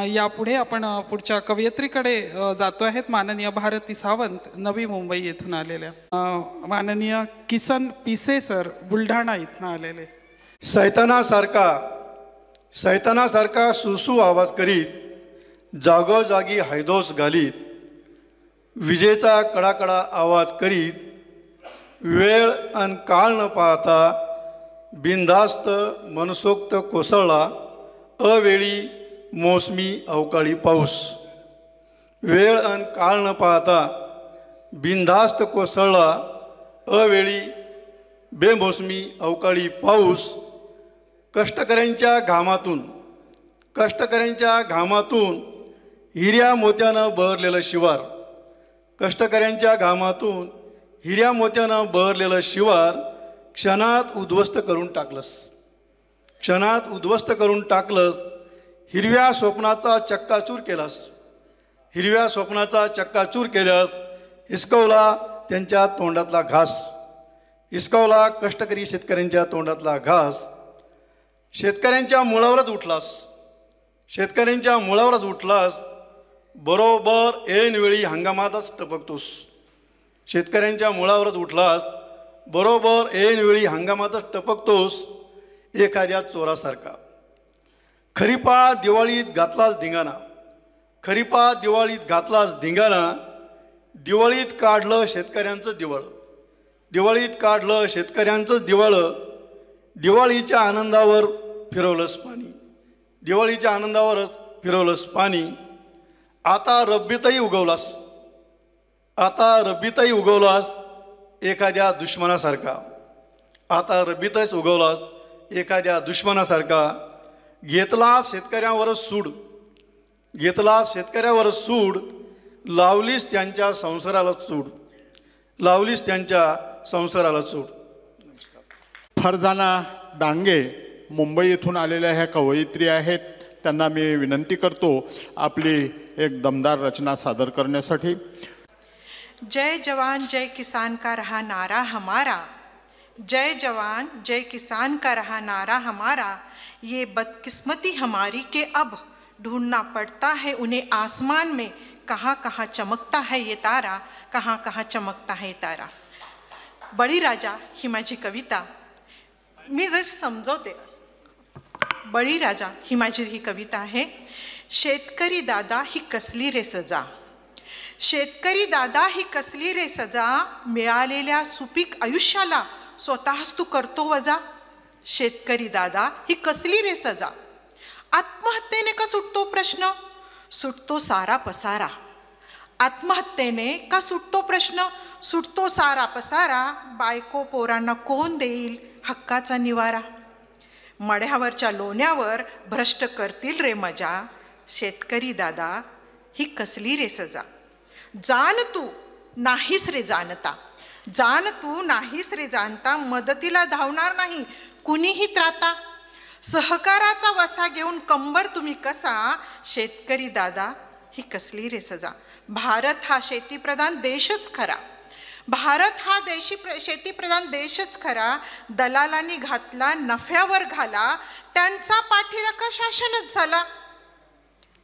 यापुढे आपण पुढच्या कवयित्रीकडे जातो आहेत. माननीय भारती सावंत, नवी मुंबई येथून आलेल्या. माननीय किसन पिसे सर, बुलढाणा इथून आलेले.
सैतानासारखा सुसू आवाज करीत, जागोजागी हैदोस घालीत, विजेचा कडाकडा आवाज करीत, वेळ अन काळ न पाहता बिनधास्त मनसोक्त कोसळला अवेळी मोसमी अवकाळी पाऊस. वेळ अन काळ न पाहता बिनधास्त कोसळला अवेळी बेमोसमी अवकाळी पाऊस. कष्टकऱ्यांच्या घामातून हिऱ्या मोत्यानं बहरलेलं शिवार, कष्टकऱ्यांच्या घामातून हिऱ्या मोत्यानं बहरलेलं शिवार क्षणात उद्ध्वस्त करून टाकलंस, क्षणात उद्ध्वस्त करून टाकलंस. हिरव्या स्वप्नाचा चक्काचूर केलास, हिरव्या स्वप्नाचा चक्काचूर केल्यास. हिसकवला त्यांच्या तोंडातला घास, हिसकवला कष्टकरी शेतकऱ्यांच्या तोंडातला घास. शेतकऱ्यांच्या मुळावरच उठलास, शेतकऱ्यांच्या मुळावरच उठलास. बरोबर ऐनवेळी हंगामातच टपकतोस, शेतकऱ्यांच्या मुळावरच उठलास. बरोबर ऐनवेळी हंगामातच टपकतोस एखाद्या चोरासारखा. खरीपा दिवाळीत घातलास धिंगाणा, खरीपा दिवाळीत घातलास धिंगाणा. दिवाळीत काढलं शेतकऱ्यांचं दिवाळं, दिवाळीत काढलं शेतकऱ्यांचं दिवाळं. दिवाळीच्या आनंदावर फिरवलंस पाणी, दिवाळीच्या आनंदावरच फिरवलंस पाणी. आता रब्बीतही उगवलास, आता रब्बीतही उगवलास एखाद्या दुश्मनासारखा. आता रब्बीतच उगवलास एखाद्या दुश्मनासारखा. घेतलास शेतकऱ्यांवरच सूड, घेतलास शेतकऱ्यावरच सूड. लावलीस त्यांच्या संसाराला सूड, लावलीस त्यांच्या संसाराला सूड.
फरजाना डांगे मुंबई येथून आलेल्या ह्या कवयित्री आहेत. त्यांना मी विनंती करतो आपली एक दमदार रचना सादर करण्यासाठी.
जय जवान जय किसान का रहा नारा हमारा, जय जवान जय किसान का रहा नारा हमारा. ये बदकिस्मती हमारी के अब ढूंढना पड़ता है उन्हें आसमान में, कहाँ कहाँ चमकता है ये तारा, कहाँ कहाँ चमकता है तारा. बळीराजा ही माझी कविता. मी जसं समजवते, बळीराजा ही माझी ही कविता आहे. शेतकरी दादा ही कसली रे सजा, शेतकरी दादा ही कसली रे सजा. मिळालेल्या सुपीक आयुष्याला स्वतःच तू करतो वजा. शेतकरी दादा ही कसली रे सजा. आत्महत्येने का सुटतो प्रश्न, सुटतो सारा पसारा. आत्महत्येने का सुटतो प्रश्न, सुटतो सारा पसारा. बायको पोरांना कोण देईल हक्काचा निवारा. मड्यावरच्या लोण्यावर भ्रष्ट करतील रे मजा. शेतकरी दादा ही कसली रे सजा. जाण तू नाहीस रे जाणता, जाण तू नाहीस रे जाणता. मदतीला धावणार नाही कुणीही त्राता. सहकाराचा वसा घेऊन कंबर तुम्ही कसा. शेतकरी दादा ही कसली रे सजा. भारत हा शेतीप्रधान देशच खरा, भारत हा शेतीप्रधान देशच खरा. दलालांनी घातला नफ्यावर घाला, त्यांचा पाठीराखा शासनच झाला,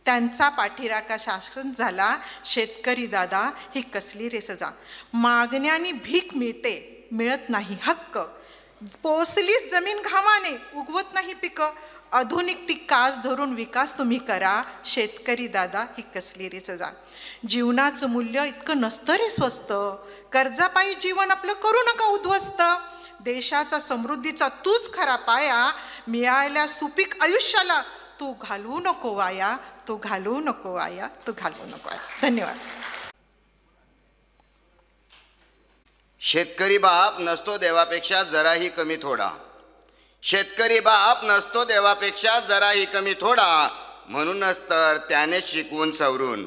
त्यांचा पाठीराखा शासन झाला. शेतकरी दादा ही कसली रे सजा. मागण्याने भीक मिळते मिळत नाही हक्क. पोसलीस जमीन घामाने उगवत नाही पिकं. आधुनिक कास धरून विकास तुम्ही करा. शेतकरी दादा ही कसली रे सजा. जीवनाचं मूल्य इतकं नसतं रे स्वस्त. कर्जापायी जीवन आपलं करू नका उद्ध्वस्त. देशाचा समृद्धीचा तूच खरा पाया. मिळालेल्या सुपीक आयुष्याला तू घालवू नको वाया, तू घालवू नको वाया, तू घालवू नको वाया. धन्यवाद.
शेतकरी बाप नसतो देवापेक्षा जराही कमी थोडा, शेतकरी बाप नसतो देवापेक्षा जराही कमी थोडा. म्हणूनच तर त्याने शिकवून सवरून,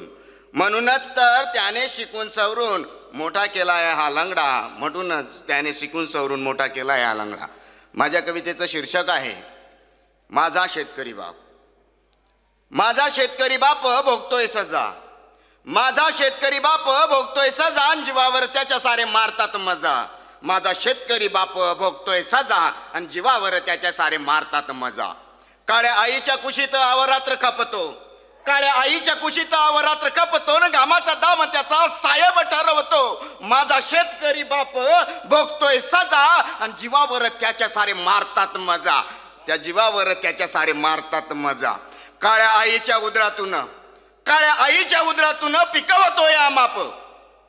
म्हणूनच तर त्याने शिकवून सवरून मोठा केलाय हा लंगडा, म्हणूनच त्याने शिकून सवरून मोठा केलाय हा लंगडा. माझ्या कवितेचं शीर्षक आहे माझा शेतकरी बाप. माझा शेतकरी बाप भोगतोय सजा, माझा शेतकरी बाप भोगतोय सजा, आणि जीवावर त्याच्या सारे मारतात मजा. माझा शेतकरी बाप भोगतोय सजा, आणि जीवावर त्याच्या सारे मारतात मजा. काळ्या आईच्या कुशीत अवरात्र खपतो, काळ्या आईच्या कुशीत अवरात्र खपतो, न घामाचा दाम त्याचा साहेब ठरवतो. माझा शेतकरी बाप भोगतोय सजा, आणि जीवावर त्याच्या सारे मारतात मजा. त्या जीवावर त्याच्या सारे मारतात मजा. काळ्या आईच्या उदरातून, काळ्या आईच्या उदरातून पिकवतोय आमाप,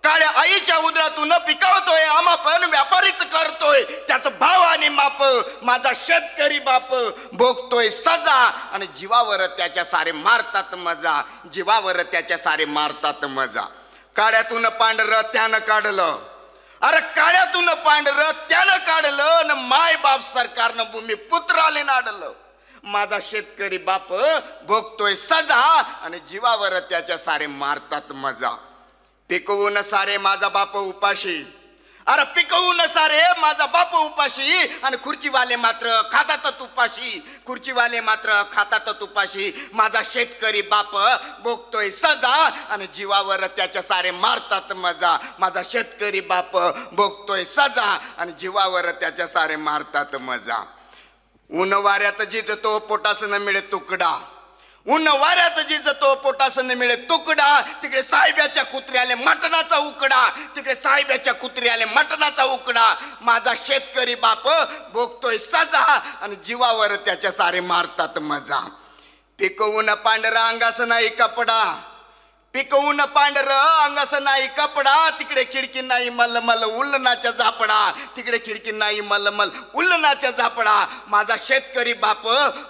काळ्या आईच्या उदरातून पिकवतोय आमाप, व्यापारीच करतोय त्याचं भाव आणि माप. माझा शेतकरी बाप भोगतोय सजा, आणि जीवावर त्याच्या सारे मारतात मजा, जीवावर त्याच्या सारे मारतात मजा. काळ्यातून पांढरं त्यानं काढलं, अरे काळ्यातून पांढरं त्यानं काढलं, न माय बाप सरकारनं भूमी पुत्राले नाडलं. माझा शेतकरी बाप भोगतोय सजा, आणि जीवावर त्याच्या सारे मारतात मजा. पिकवून सारे माझा बाप उपाशी, अरे पिकवून सारे माझा बाप उपाशी, आणि खुर्चीवाले मात्र खातात तुपाशी, खुर्चीवाले मात्र खातात तुपाशी. माझा शेतकरी बाप भोगतोय सजा, आणि जीवावर त्याच्या सारे मारतात मजा. माझा शेतकरी बाप भोगतोय सजा, आणि जीवावर त्याच्या सारे मारतात मजा. ऊन वाऱ्यात जिजतो पोटास न मिळे तुकडा, ऊन वाऱ्यात जिजतो पोटास न मिळे तुकडा. तिकडे साहेबाच्या कुत्र्याले मटणाचा उकडा, तिकडे साहेबाच्या कुत्र्याले मटणाचा उकडा. माझा शेतकरी बाप भोगतोय सजा, आणि जीवावर त्याच्या सारे मारतात मजा. पिकवून पांढरा अंगास नाही कपडा, पिकवून पांढरं अंगास नाही कपडा. तिकडे खिडकी नाही मलमल उल्लनाच्या झापडा, तिकडे खिडकी नाही मलमल उल्लनाच्या झापडा. माझा शेतकरी बाप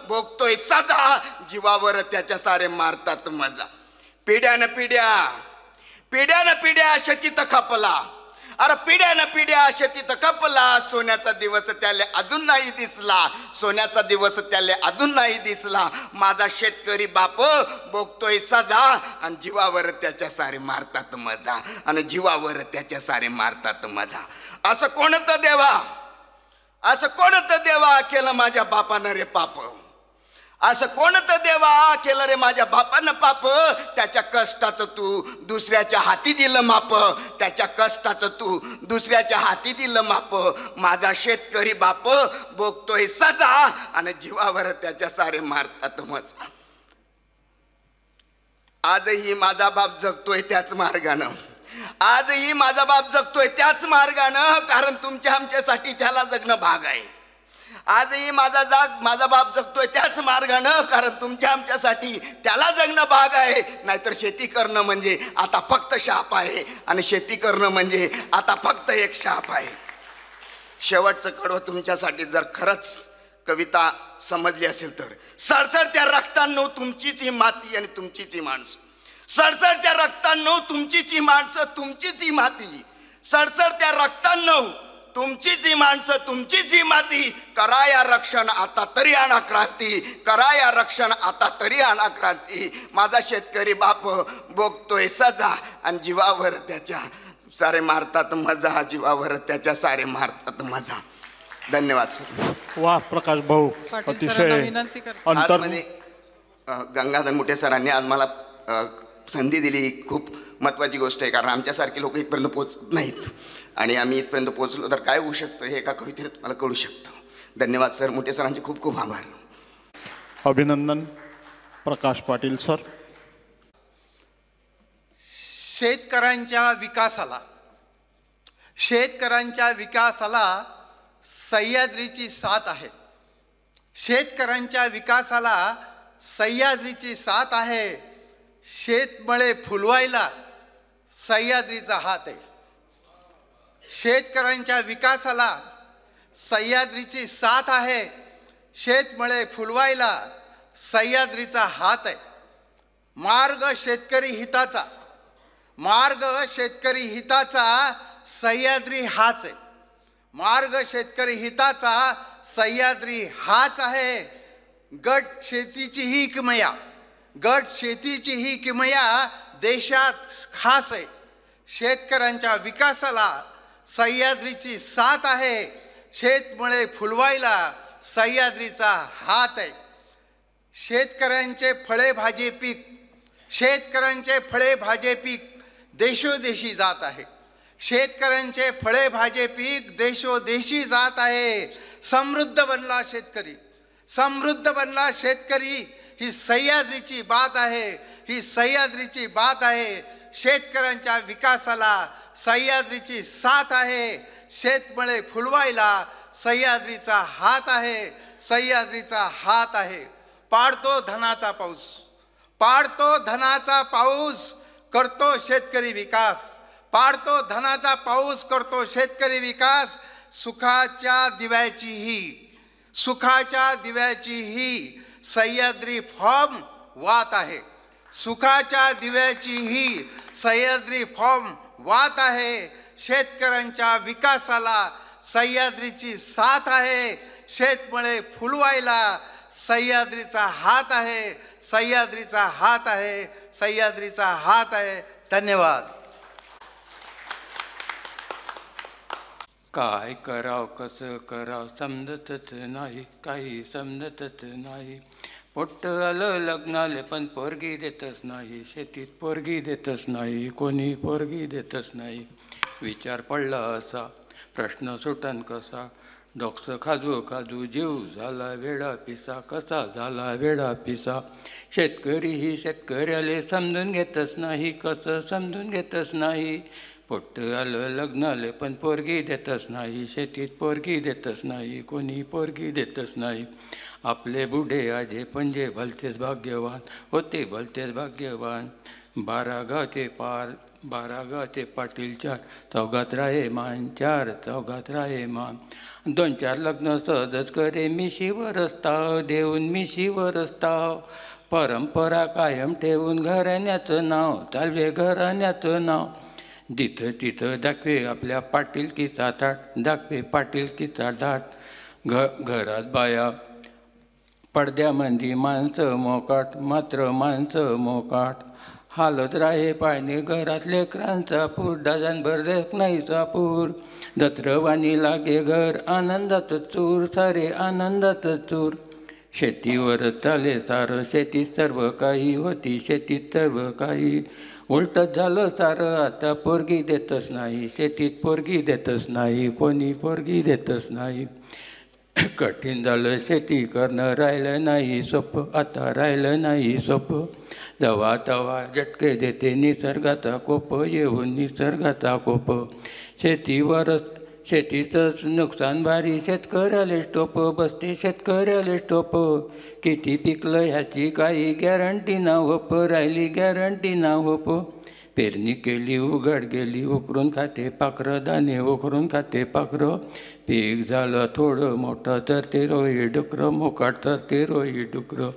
भोगतोय सजा, जीवावर त्याच्या सारे मारतात मजा. पिढ्यानं पिढ्या, पिढ्यानं पिढ्या शेतीत खपला, अरे पिढ्यानं पिढ्या शेतीत खपला. सोन्याचा दिवस त्याले अजून नाही दिसला, सोन्याचा दिवस त्याले अजून नाही दिसला. माझा शेतकरी बाप भोगतोय सजा, आणि जीवावर त्याच्या सारे मारतात मजा, आणि जीवावर त्याच्या सारे मारतात मजा. असं कोणतं देवा, असं कोणतं देवा केलं माझ्या बापानं रे पाप, असं कोणतं देवा केलं रे माझ्या बापानं पाप. त्याच्या कष्टाचं तू दुसऱ्याच्या हाती दिलं माप, त्याच्या कष्टाचं तू दुसऱ्याच्या हाती दिलं माप. माझा शेतकरी बाप भोगतोय सजा, आणि जीवावर त्याच्या सारे मारतात मजा. आजही माझा बाप जगतोय त्याच मार्गानं, आजही माझा बाप जगतोय त्याच मार्गानं, कारण तुमच्या आमच्यासाठी त्याला जगणं भाग आहे. आजही माझा बाप जगतोय त्याच मार्गानं, कारण तुमच्या आमच्यासाठी त्याला जगणं भाग आहे. नाहीतर शेती करणं म्हणजे आता फक्त शाप आहे, आणि शेती करणं म्हणजे आता फक्त एक शाप आहे. शेवटचं कडवं तुमच्यासाठी जर खरंच कविता समजली असेल तर, सडसडत्या रक्तांनो तुमचीच ही माती आणि तुमचीच ही माणसं, सडसडत्या रक्तांनो तुमचीच ही माणसं, तुमचीच ही माती, सडसडत्या रक्तांनो तुमचीच ही माणसं, तुमचीच ही माती. करा या रक्षण आता तरी आणा क्रांती, करा या रक्षण आता तरी आणा क्रांती. माझा शेतकरी बाप भोगतोय सजा, आणि जीवावर त्याच्या सारे मारतात मजा, जीवावर त्याच्या सारे मारतात मजा. धन्यवाद सर.
वा प्रकाश भाऊ, अतिशय अंतर.
गंगाधर मुठे सरांनी आज मला संधी दिली, खूप महत्त्वाची गोष्ट आहे. कारण आमच्यासारखे लोक इथपर्यंत पोहोचत नाहीत, आणि आम्ही इथपर्यंत पोहोचलो तर काय होऊ शकतं हे एका कवितेत मला कळू शकतं. धन्यवाद सर. मुठे सरांचे खूप खूप आभार.
अभिनंदन. प्रकाश पाटील सर.
शेतकऱ्यांच्या विकासाला, शेतकऱ्यांच्या विकासाला सह्याद्रीची साथ आहे, शेतकऱ्यांच्या विकासाला सह्याद्रीची साथ आहे. शेतमळे फुलवायला सह्याद्रीचा हात आहे, शेतकऱ्यांच्या विकासाला सह्याद्रीची साथ आहे. शेतमळे फुलवायला सह्याद्रीचा हात आहे. मार्ग शेतकरी हिताचा, मार्ग शेतकरी हिताचा सह्याद्री हाच आहे. मार्ग शेतकरी हिताचा सह्याद्री हाच आहे. गट शेतीची ही किमया, गट शेतीची ही किमया देशात खास आहे. शेतकऱ्यांच्या विकासाला सह्याद्रीची साथ आहे. शेतमळे फुलवायला सह्याद्रीचा हात आहे. शेतकऱ्यांचे फळे भाजे पीक, शेतकऱ्यांचे फळे भाजे पीक देशोदेशी जात आहे. शेतकऱ्यांचे फळे भाजे पीक देशोदेशी जात आहे. समृद्ध बनला शेतकरी, समृद्ध बनला शेतकरी, ही सह्याद्रीची बात आहे, ही सह्याद्रीची बात आहे. शेतकऱ्यांच्या विकासाला सह्याद्रीची साथ आहे. शेतमळे फुलवायला सह्याद्रीचा हात आहे, सह्याद्रीचा हात आहे. पाडतो धनाचा पाऊस, पाडतो धनाचा पाऊस, करतो शेतकरी विकास. पाडतो धनाचा पाऊस, करतो शेतकरी विकास. सुखाच्या दिव्याची ही, सुखाच्या दिव्याची ही सह्याद्री फॉर्म वात आहे. सुखाच्या दिव्याची ही सह्याद्री फॉर्म वात आहे. शेतकऱ्यांच्या विकासाला सह्याद्रीची साथ आहे. शेतमळे फुलवायला सह्याद्रीचा हात आहे, सह्याद्रीचा हात आहे, सह्याद्रीचा हात आहे. धन्यवाद.
काय कराव कसं कराव समजतच नाही, काही समजतच नाही. पोट्ट आलं लग्नाले पण पोरगी देतच नाही. शेतीत पोरगी देतच नाही, कोणी पोरगी देतच नाही. विचार पडला असा, प्रश्न सुटन कसा. डोकसं खाजू खाजू जीव झाला वेडा पिसा, कसा झाला वेडा पिसा. शेतकरी ही शेतकऱ्याले समजून घेतच नाही, कसं समजून घेतच नाही. पोट्ट आलं लग्नाले पण पोरगी देतच नाही. शेतीत पोरगी देतच नाही, कोणी पोरगी देतच नाही. आपले बुढे आजे पंजे भलतेच भाग्यवान होते, भलतेच भाग्यवान. 12 गावचे पार 12 गावचे पाटील, 4 चौघात राहे मान, 4 चौघात राहे मान. 2-4 लग्न सहजच करे मिशीवर असताव, देऊन मिशीवर असताव. परंपरा कायम ठेवून घराण्याचं नाव चालवे, घराण्याचं नाव. जिथं तिथं दाखवे आपल्या पाटीलकीचा थाट, दाखवे पाटीलकीचा थाट. घरात बाया पडद्यामध्ये माणसं मोकाट, मात्र माणसं मोकाट. हालत राहे पायने घरात लेकरांचा पूर, डझनभर देत नाही सापूर. दत्रवाणी लागे घर आनंदात चूर, सारे आनंदात चूर. शेतीवर चाले सारं, शेतीत सर्व काही होती, शेतीत सर्व काही. उलटच झालं सारं, आता पोरगी देतच नाही. शेतीत पोरगी देतच नाही, कोणी पोरगी देतच नाही. कठीण झालं शेती करणं, राहिलं नाही सोपं, आता राहिलं नाही सोपं. जवा तवा झटके देते निसर्गाचा कोप, येऊन निसर्गाचा कोप. शेतीवरच शेतीचंच नुकसान भारी, शेतकऱ्याले टोप बसते, शेतकऱ्याले टोप. किती पिकलं ह्याची काही गॅरंटी ना होप, राहिली गॅरंटी ना होप. पेरणी केली उघड गेली, उकरून खाते पाखरं, दाणे उकरून खाते पाखरं. पीक झालं थोडं मोठं तर ते रोई डुकरं, मोकाट तर ते रोई डुकरं.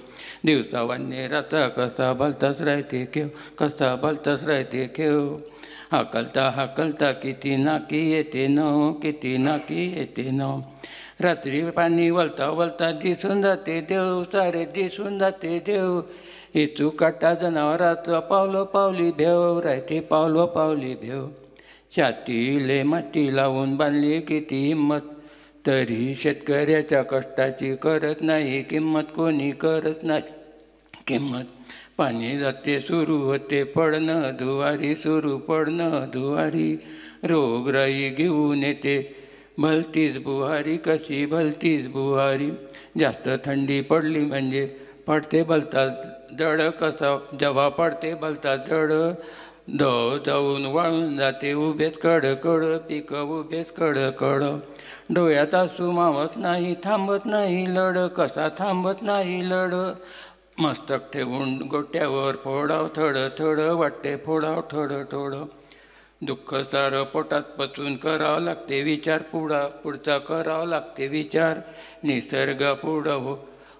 दिवसावाने राता कसा भलताच राहते खेळ, कसा भलताच राहते खेळ. हाकलता हाकलता किती नाकी येते न, किती नाकी येते न. रात्री पाणी वलता वलता दिसून जाते देव, सारे दिसून जाते देव. इचू काटा जनावराचं पावलं पावली भेव, राहते पावलं पावली भेव. छातीले माती लावून बांधली किती हिंमत, तरी शेतकऱ्याच्या कष्टाची करत नाही किंमत, कोणी करत नाही किंमत. पाणी जाते सुरू होते पडणं दुवारी, सुरू पडणं दुवारी. रोगराई घेऊन येते भलतीच बुहारी, कशी भलतीच बुहारी. जास्त थंडी पडली म्हणजे पडते भलताच जड, कसा जेव्हा पडते भलताच जड. दव जाऊन वाळून जाते उभेच कडकड, पिकं उभेच कडकड. डोळ्यात आसू मावत नाही, थांबत नाही लढ, कसा थांबत नाही लढ. मस्तक ठेवून गोट्यावर फोडाव थड थड, वाटते फोडाव थड थड. दुःख सारं पोटात पचून करावं लागते विचार, पुढचा करावं लागते विचार. निसर्ग पुढं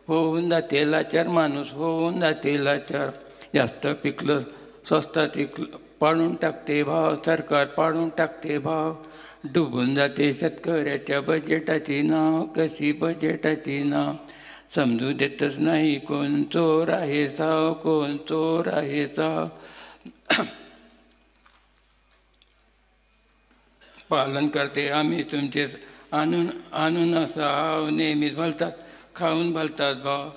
होऊन जाते लाचार, माणूस होऊन जाते लाचार. जास्त पिकलं स्वस्तात पाडून टाकते भाव, सरकार पाडून टाकते भाव. डुबून जाते शेतकऱ्याच्या बजेटाची नाव, कशी बजेटाची नाव. समजू देतच नाही कोण चोर आहे साव, कोण चोर आहे साव. पालन करते आम्ही तुमचेच आणून असं नेहमीच बोलतात, खाऊन बोलतात भाव.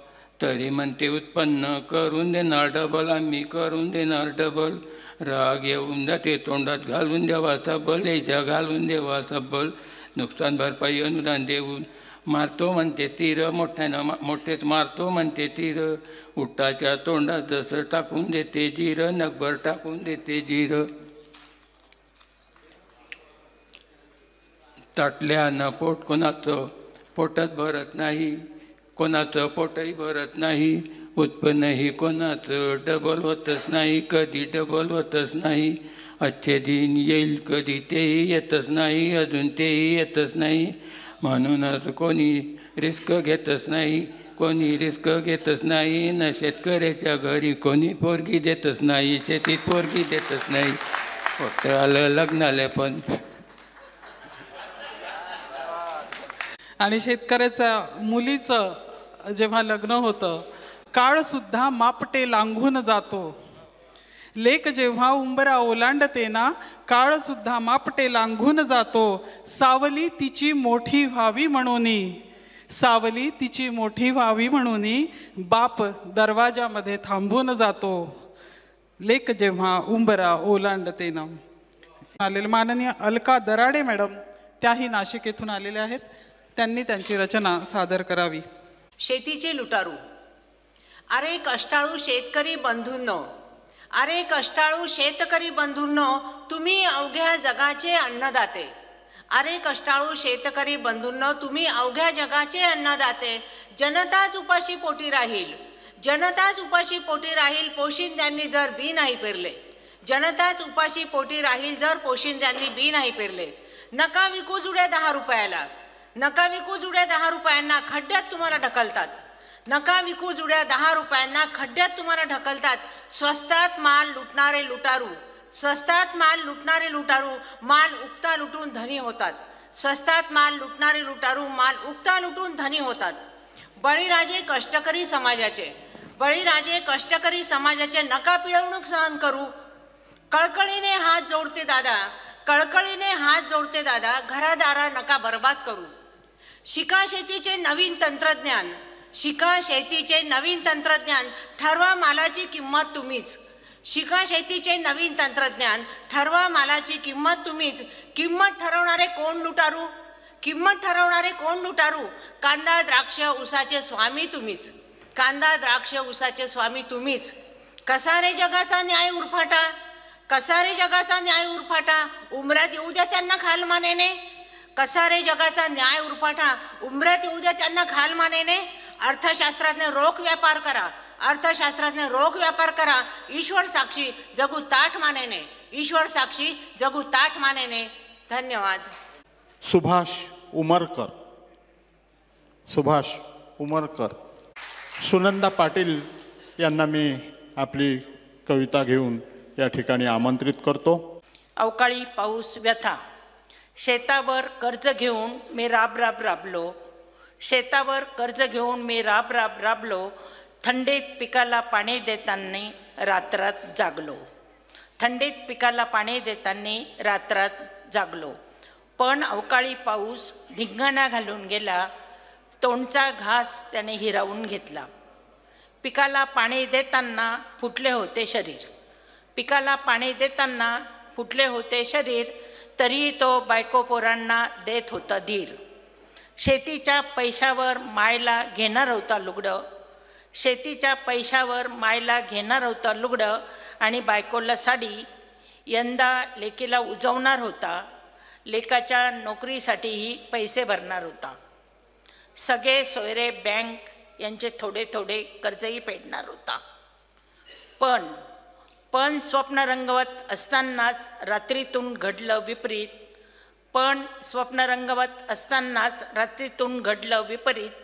तरी म्हणते उत्पन्न करून देणार डबल, आम्ही करून देणार डबल. राग येऊन जाते तोंडात घालून द्यावा सबल, याच्या घालून देवा सबल. नुकसान भरपाई अनुदान देऊन मारतो म्हणते तीर, मोठेच मारतो म्हणते तीर. उठाच्या तोंडात जसं टाकून देते जीर, नगभर टाकून देते जीर. ताटल्यानं पोट कोणाचं पोटात भरत नाही, कोणाचं पोटही भरत नाही. उत्पन्नही कोणाचं डबल होतच नाही, कधी डबल होतच नाही. अच्छे दिन येईल कधी तेही येतच नाही, अजून तेही येतच नाही. म्हणूनच कोणी रिस्क घेतच नाही, कोणी रिस्क घेतच नाही. न शेतकऱ्याच्या घरी कोणी पोरगी देतच नाही, शेतीत पोरगी देतच नाही. फक्त आलं लग्नाला पण.
आणि शेतकऱ्याच्या मुलीचं जेव्हा लग्न होतं, काळ सुद्धा मापटे लांघून जातो. लेक जेव्हा उंबरा ओलांडते ना, काळ सुद्धा मापटे लांघून जातो. सावली तिची मोठी व्हावी म्हणून, सावली तिची मोठी व्हावी म्हणून बाप दरवाजामध्ये थांबून जातो. लेक जेव्हा उंबरा ओलांडते ना. आलेले माननीय अलका दराडे मॅडम, त्याही नाशिक येथून आलेल्या आहेत. त्यांनी त्यांची रचना सादर करावी.
शेतीचे लुटारू. अरे कष्टाळू शेतकरी बंधूंनो, अरे कष्टाळू शेतकरी बंधूंनो, तुम्ही अवघ्या जगाचे अन्नदाते. अरे कष्टाळू शेतकरी बंधूंनो, तुम्ही अवघ्या जगाचे अन्नदाते. जनताच उपाशी पोटी राहील, जनताच उपाशी पोटी राहील, पोशिंद्यांनी जर बी नाही पेरले. जनताच उपाशी पोटी राहील जर पोशिंद्यांनी बी नाही पेरले. नका विकू जुड्या 10 रुपयाला, नका विकू जुड्या 10 रुपयांना, खड्ड्यात तुम्हाला ढकलतात. नका विकू जुड्या 10 रुपयांना, खड्ड्यात तुम्हाला ढकलतात. स्वस्तात माल लुटणारे लुटारू, स्वस्तात माल लुटणारे लुटारू, माल उकता लुटून धनी होतात. स्वस्तात माल लुटणारे लुटारू, माल उकता लुटून धनी होतात. बळीराजे कष्टकरी समाजाचे, बळीराजे कष्टकरी समाजाचे, नका पिळवणूक सहन करू. कळकळीने हात जोडते दादा, कळकळीने हात जोडते दादा, घरादारा नका बर्बाद करू. शिका शेतीचे नवीन तंत्रज्ञान, शिका शेतीचे नवीन तंत्रज्ञान, ठरवा मालाची किंमत तुम्हीच. शिका शेतीचे नवीन तंत्रज्ञान, ठरवा मालाची किंमत तुम्हीच. किंमत ठरवणारे कोण लुटारू, किंमत ठरवणारे कोण लुटारू. कांदा द्राक्ष ऊसाचे स्वामी तुम्हीच, कांदा द्राक्ष ऊसाचे स्वामी तुम्हीच. कसा रे जगाचा न्याय उरफाटा, कसा रे जगाचा न्याय उरफाटा, उमऱ्यात येऊ द्या त्यांना खालमानेने. कसा रे जगाचा न्याय उरफाटा, उमऱ्यात येऊ द्या त्यांना खालमानेने. अर्थशास्त्राने रोख व्यापार करा, अर्थशास्त्राने रोख व्यापार करा. ईश्वर साक्षी जगू ताठ मानेने, ईश्वर साक्षी जगू ताठ मानेने. धन्यवाद.
सुभाष उमरकर, सुभाष उमरकर. सुनंदा पाटील यांना मी आपली कविता घेऊन या ठिकाणी आमंत्रित करतो.
अवकाळी पाऊस व्यथा. शेतावर कर्ज घेऊन मी राब राबलो, शेतावर कर्ज घेऊन मी राब राबलो. थंडीत पिकाला पाणी देताना रात्रात जागलो, थंडीत पिकाला पाणी देताना रात्रात जागलो. पण अवकाळी पाऊस धिंगाणा घालून गेला, तोंडचा घास त्याने हिरावून घेतला. पिकाला पाणी देताना फुटले होते शरीर, पिकाला पाणी देताना फुटले होते शरीर. तरीही तो बायको पोरांना देत होता धीर. शेतीच्या पैशावर मायला घेणार होता लुगडं, शेतीच्या पैशावर मायला घेणार होता लुगडं. आणि बायकोला साडी. यंदा लेकीला उजवणार होता, लेकाच्या नोकरीसाठीही पैसे भरणार होता. सगळे सोयरे बँक यांचे थोडे थोडे कर्जही फेडणार होता. पण स्वप्न रंगवत असतानाच रात्रीतून घडलं विपरीत, पण स्वप्न रंगवत असतानाच रात्रीतून घडलं विपरीत.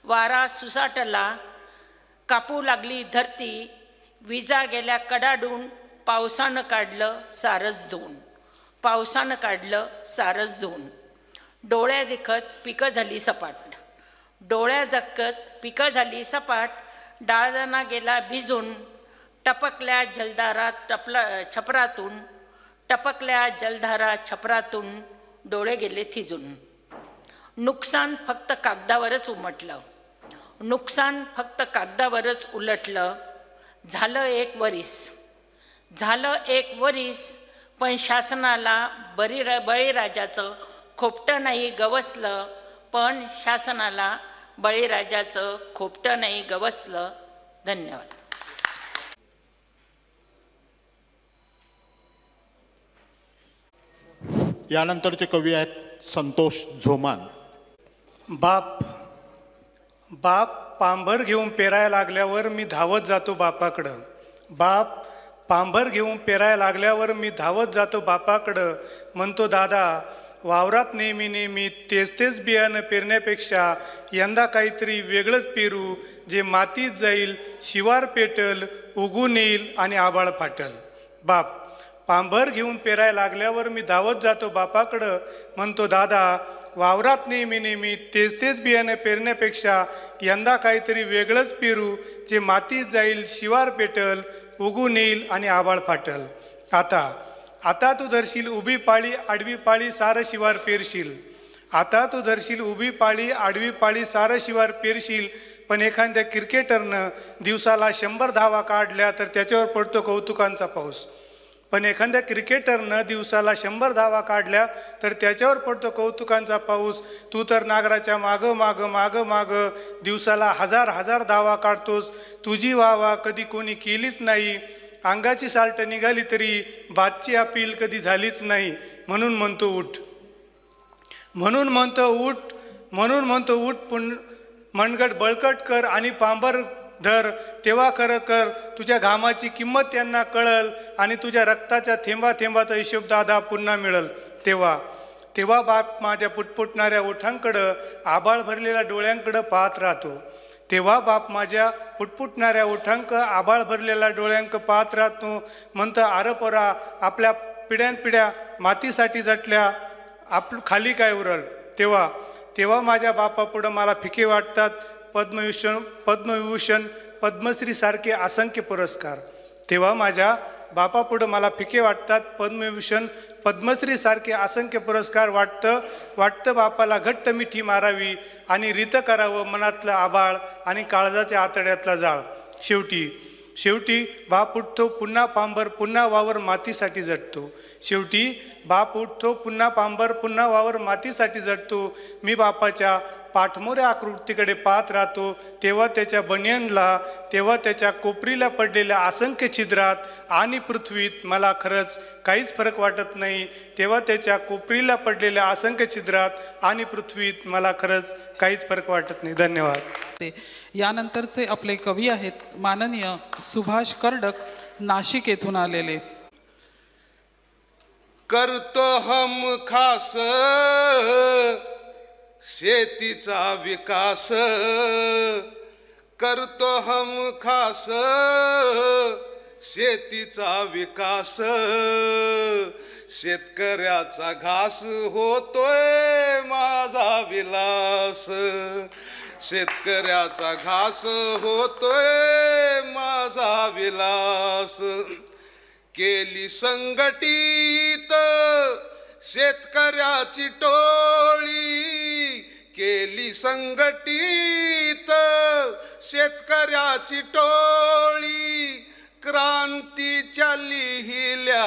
वारा सुसाटला, कापू लागली धरती, विजा गेल्या कडाडून, पावसानं काढलं सारस धुवून, पावसानं काढलं सारस धुवून. डोळ्या देखत पिकं झाली सपाट, डोळ्या दक्कत पिकं झाली सपाट. डाळदाना गेला भिजून, टपकल्या जलधारा छपरातून, टपकल्या जलधारा छपरातून. डोळे गेले थिजून. नुकसान फक्त कागदावरच उमटलं, नुकसान फक्त कागदावरच उलटलं. झालं एक वरीस, पण शासनाला बळीराजाचं खोपटं नाही गवसलं, पण शासनाला बळीराजाचं खोपटं नाही गवसलं. धन्यवाद.
यानंतरचे कवी आहेत संतोष झोमान.
बाप पांभर घेऊन पेरायला लागल्यावर मी धावत जातो बापाकडं. बाप पांभर घेऊन पेरायला लागल्यावर मी धावत जातो बापाकडं. म्हणतो दादा वावरात नेहमी तेच बियाणं पेरण्यापेक्षा यंदा काहीतरी वेगळंच पेरू, जे मातीत जाईल, शिवार पेटल, उगून येईल आणि आभाळ फाटल. बाप पांभर घेऊन पेरायला लागल्यावर मी धावत जातो बापाकडं. म्हणतो दादा वावरात नेहमी तेच बियाणं पेरण्यापेक्षा यंदा काहीतरी वेगळंच पेरू, जे मातीत जाईल, शिवार पेटल, उगून येईल आणि आभाळ फाटल. आता तू धरशील उभी पाळी आडवी पाळी सारं शिवार पेरशील. आता तू धरशील उभी पाळी आडवी पाळी सारं शिवार पेरशील. पण एखाद्या क्रिकेटरनं दिवसाला 100 धावा काढल्या तर त्याच्यावर पडतो कौतुकांचा पाऊस. पण एखाद्या क्रिकेटरनं दिवसाला 100 धावा काढल्या तर त्याच्यावर पडतो कौतुकांचा पाऊस. तू तर नागराच्या माग दिवसाला हजार धावा काढतोस. तुझी वावा कधी कोणी केलीच नाही. अंगाची साल्ट निघाली तरी बादची अपील कधी झालीच नाही. म्हणून म्हणतो उठ मनगट बळकट कर आणि पांबर धर. तेव्हा कर तुझ्या घामाची किंमत त्यांना कळल आणि तुझ्या रक्ताच्या थेंबाचा हिशोब दादा पुन्हा मिळल. तेव्हा बाप माझ्या पुटपुटणाऱ्या ओठांकडं आबाळ भरलेल्या डोळ्यांकडं पाहत राहतो. तेव्हा बाप माझ्या पुटपुटणाऱ्या ओठांक आबाळ भरलेल्या डोळ्यांक पाहत राहतो. म्हणतं आरं पोरा आपल्या पिढ्यानपिढ्या मातीसाठी जटल्या, खाली काय उरल. तेव्हा माझ्या बापापुढं मला फिके वाटतात पद्मविभूषण पद्मश्री सारखे असंख्य पुरस्कार. तेव्हा माझ्या बापापुढं मला फिके वाटतात पद्मविभूषण पद्मश्री सारखे असंख्य पुरस्कार. वाटतं बापाला घट्ट मिठी मारावी आणि रीत करावं मनातलं आबाळ आणि काळजाच्या आतड्यातला जाळ. शेवटी बाप उठतो पुन्हा पांबर पुन्हा वावर मातीसाठी झटतो. मातीसाठी झटतो. मी बापाच्या पाठमोऱ्या आकृतीकडे पाहत राहतो. तेव्हा त्याच्या बनियनला, तेव्हा त्याच्या कोपरीला पडलेल्या असंख्य छिद्रात आणि पृथ्वीत मला खरंच काहीच फरक वाटत नाही. तेव्हा त्याच्या कोपरीला पडलेल्या असंख्य छिद्रात आणि पृथ्वीत मला खरंच काहीच फरक वाटत नाही. धन्यवाद.
यानंतरचे आपले कवी आहेत माननीय सुभाष कर्डक, नाशिक येथून आलेले.
करतो हम खास शेतीचा विकास, करतो हम खास शेतीचा विकास. शेतकऱ्याचा घास होतोय माझा विलास. शेतकऱ्याचा घास होतोय माझा विलास. केली संघटित शेतकऱ्याची टोळी, केली संघटित शेतकऱ्याची टोळी. क्रांतीच्या लिहिल्या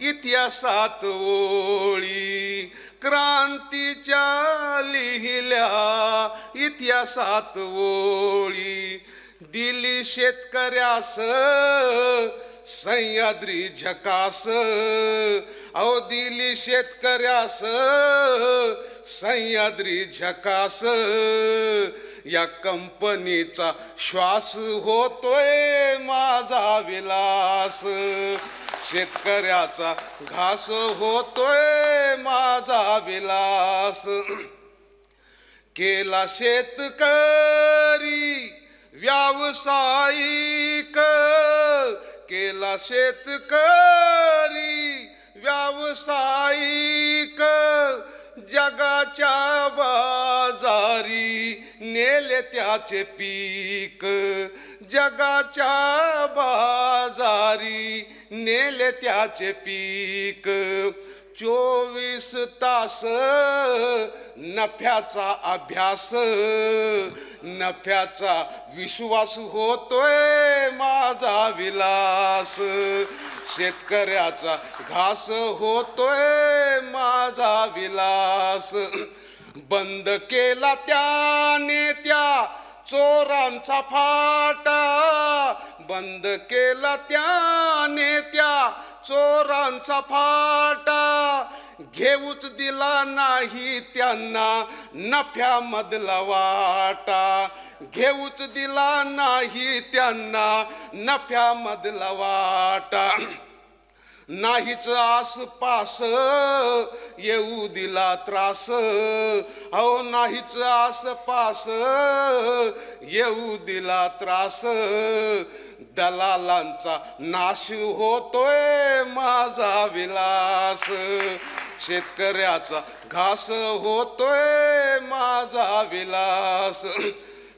इतिहासात ओळी, क्रांतीच्या लिहिल्या इतिहासात ओळी. दिली शेतकऱ्यास सह्याद्री झकास, अहो दिली शेतकऱ्यास सह्याद्री झकास. या कंपनीचा श्वास होतोय माझा विलास. शेतकऱ्याचा घास होतोय माझा विलास. केला शेतकरी व्यावसायिक, केला शेतकरी व्यावसायिक. जगाच्या बाजारी नेले त्याचे पीक, जगाच्या बाजारी नेले त्याचे पीक. 24 तास नफ्याचा अभ्यास, नफ्याचा विश्वास होतोय माझा विलास, शेतकऱ्याचा घास होतोय माझा विलास. बंद केला त्याने त्या चोरांचा फाटा, बंद केला त्याने त्या चोरांचा फाटा, घेऊच दिला नाही त्यांना नफ्यामधला वाटा, घेऊच दिला नाही त्यांना नफ्यामधला वाटा. नाहीच आसपास येऊ दिला त्रास, अहो नाहीच आसपास येऊ दिला त्रास. दलालांचा नाश होतोय माझा विलास, शेतकऱ्याचा घास होतोय माझा विलास.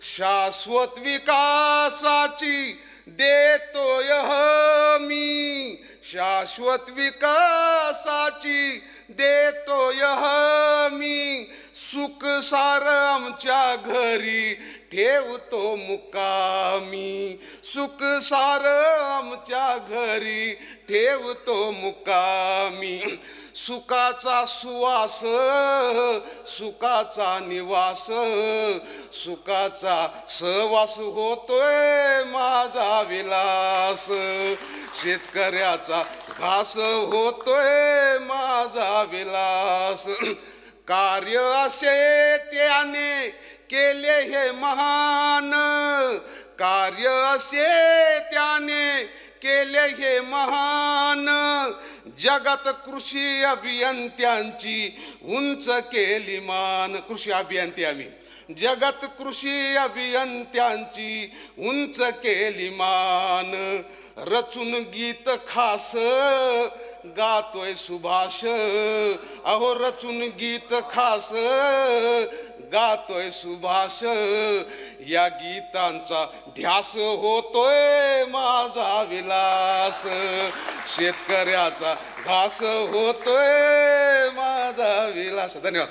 शाश्वत विकासाची देतोय हमी, शाश्वत विकासाची देतोय हमी. सुख सार आमच्या घरी ठेवतो मुकामी, सुख सार आमच्या घरी ठेवतो मुकामी. सुखाचा सुवास सुखाचा निवास, सुखाचा सहवास होतोय माझा विलास, शेतकऱ्याचा घास होतोय माझा विलास. कार्य असे त्याने केले हे महान, कार्य असे त्याने केले हे महान. जगात कृषी अभियंत्यांची उंच केली मान, कृषी अभियंते आम्ही, जगात कृषी अभियंत्यांची उंच केली मान. रचून गीत खास गातोय सुभाष, अहो रचून गीत खास गातोय सुभाष. या गीतांचा ध्यास होतोय माझा विलास, शेतकऱ्याचा घास होतोय माझा विलास. धन्यवाद.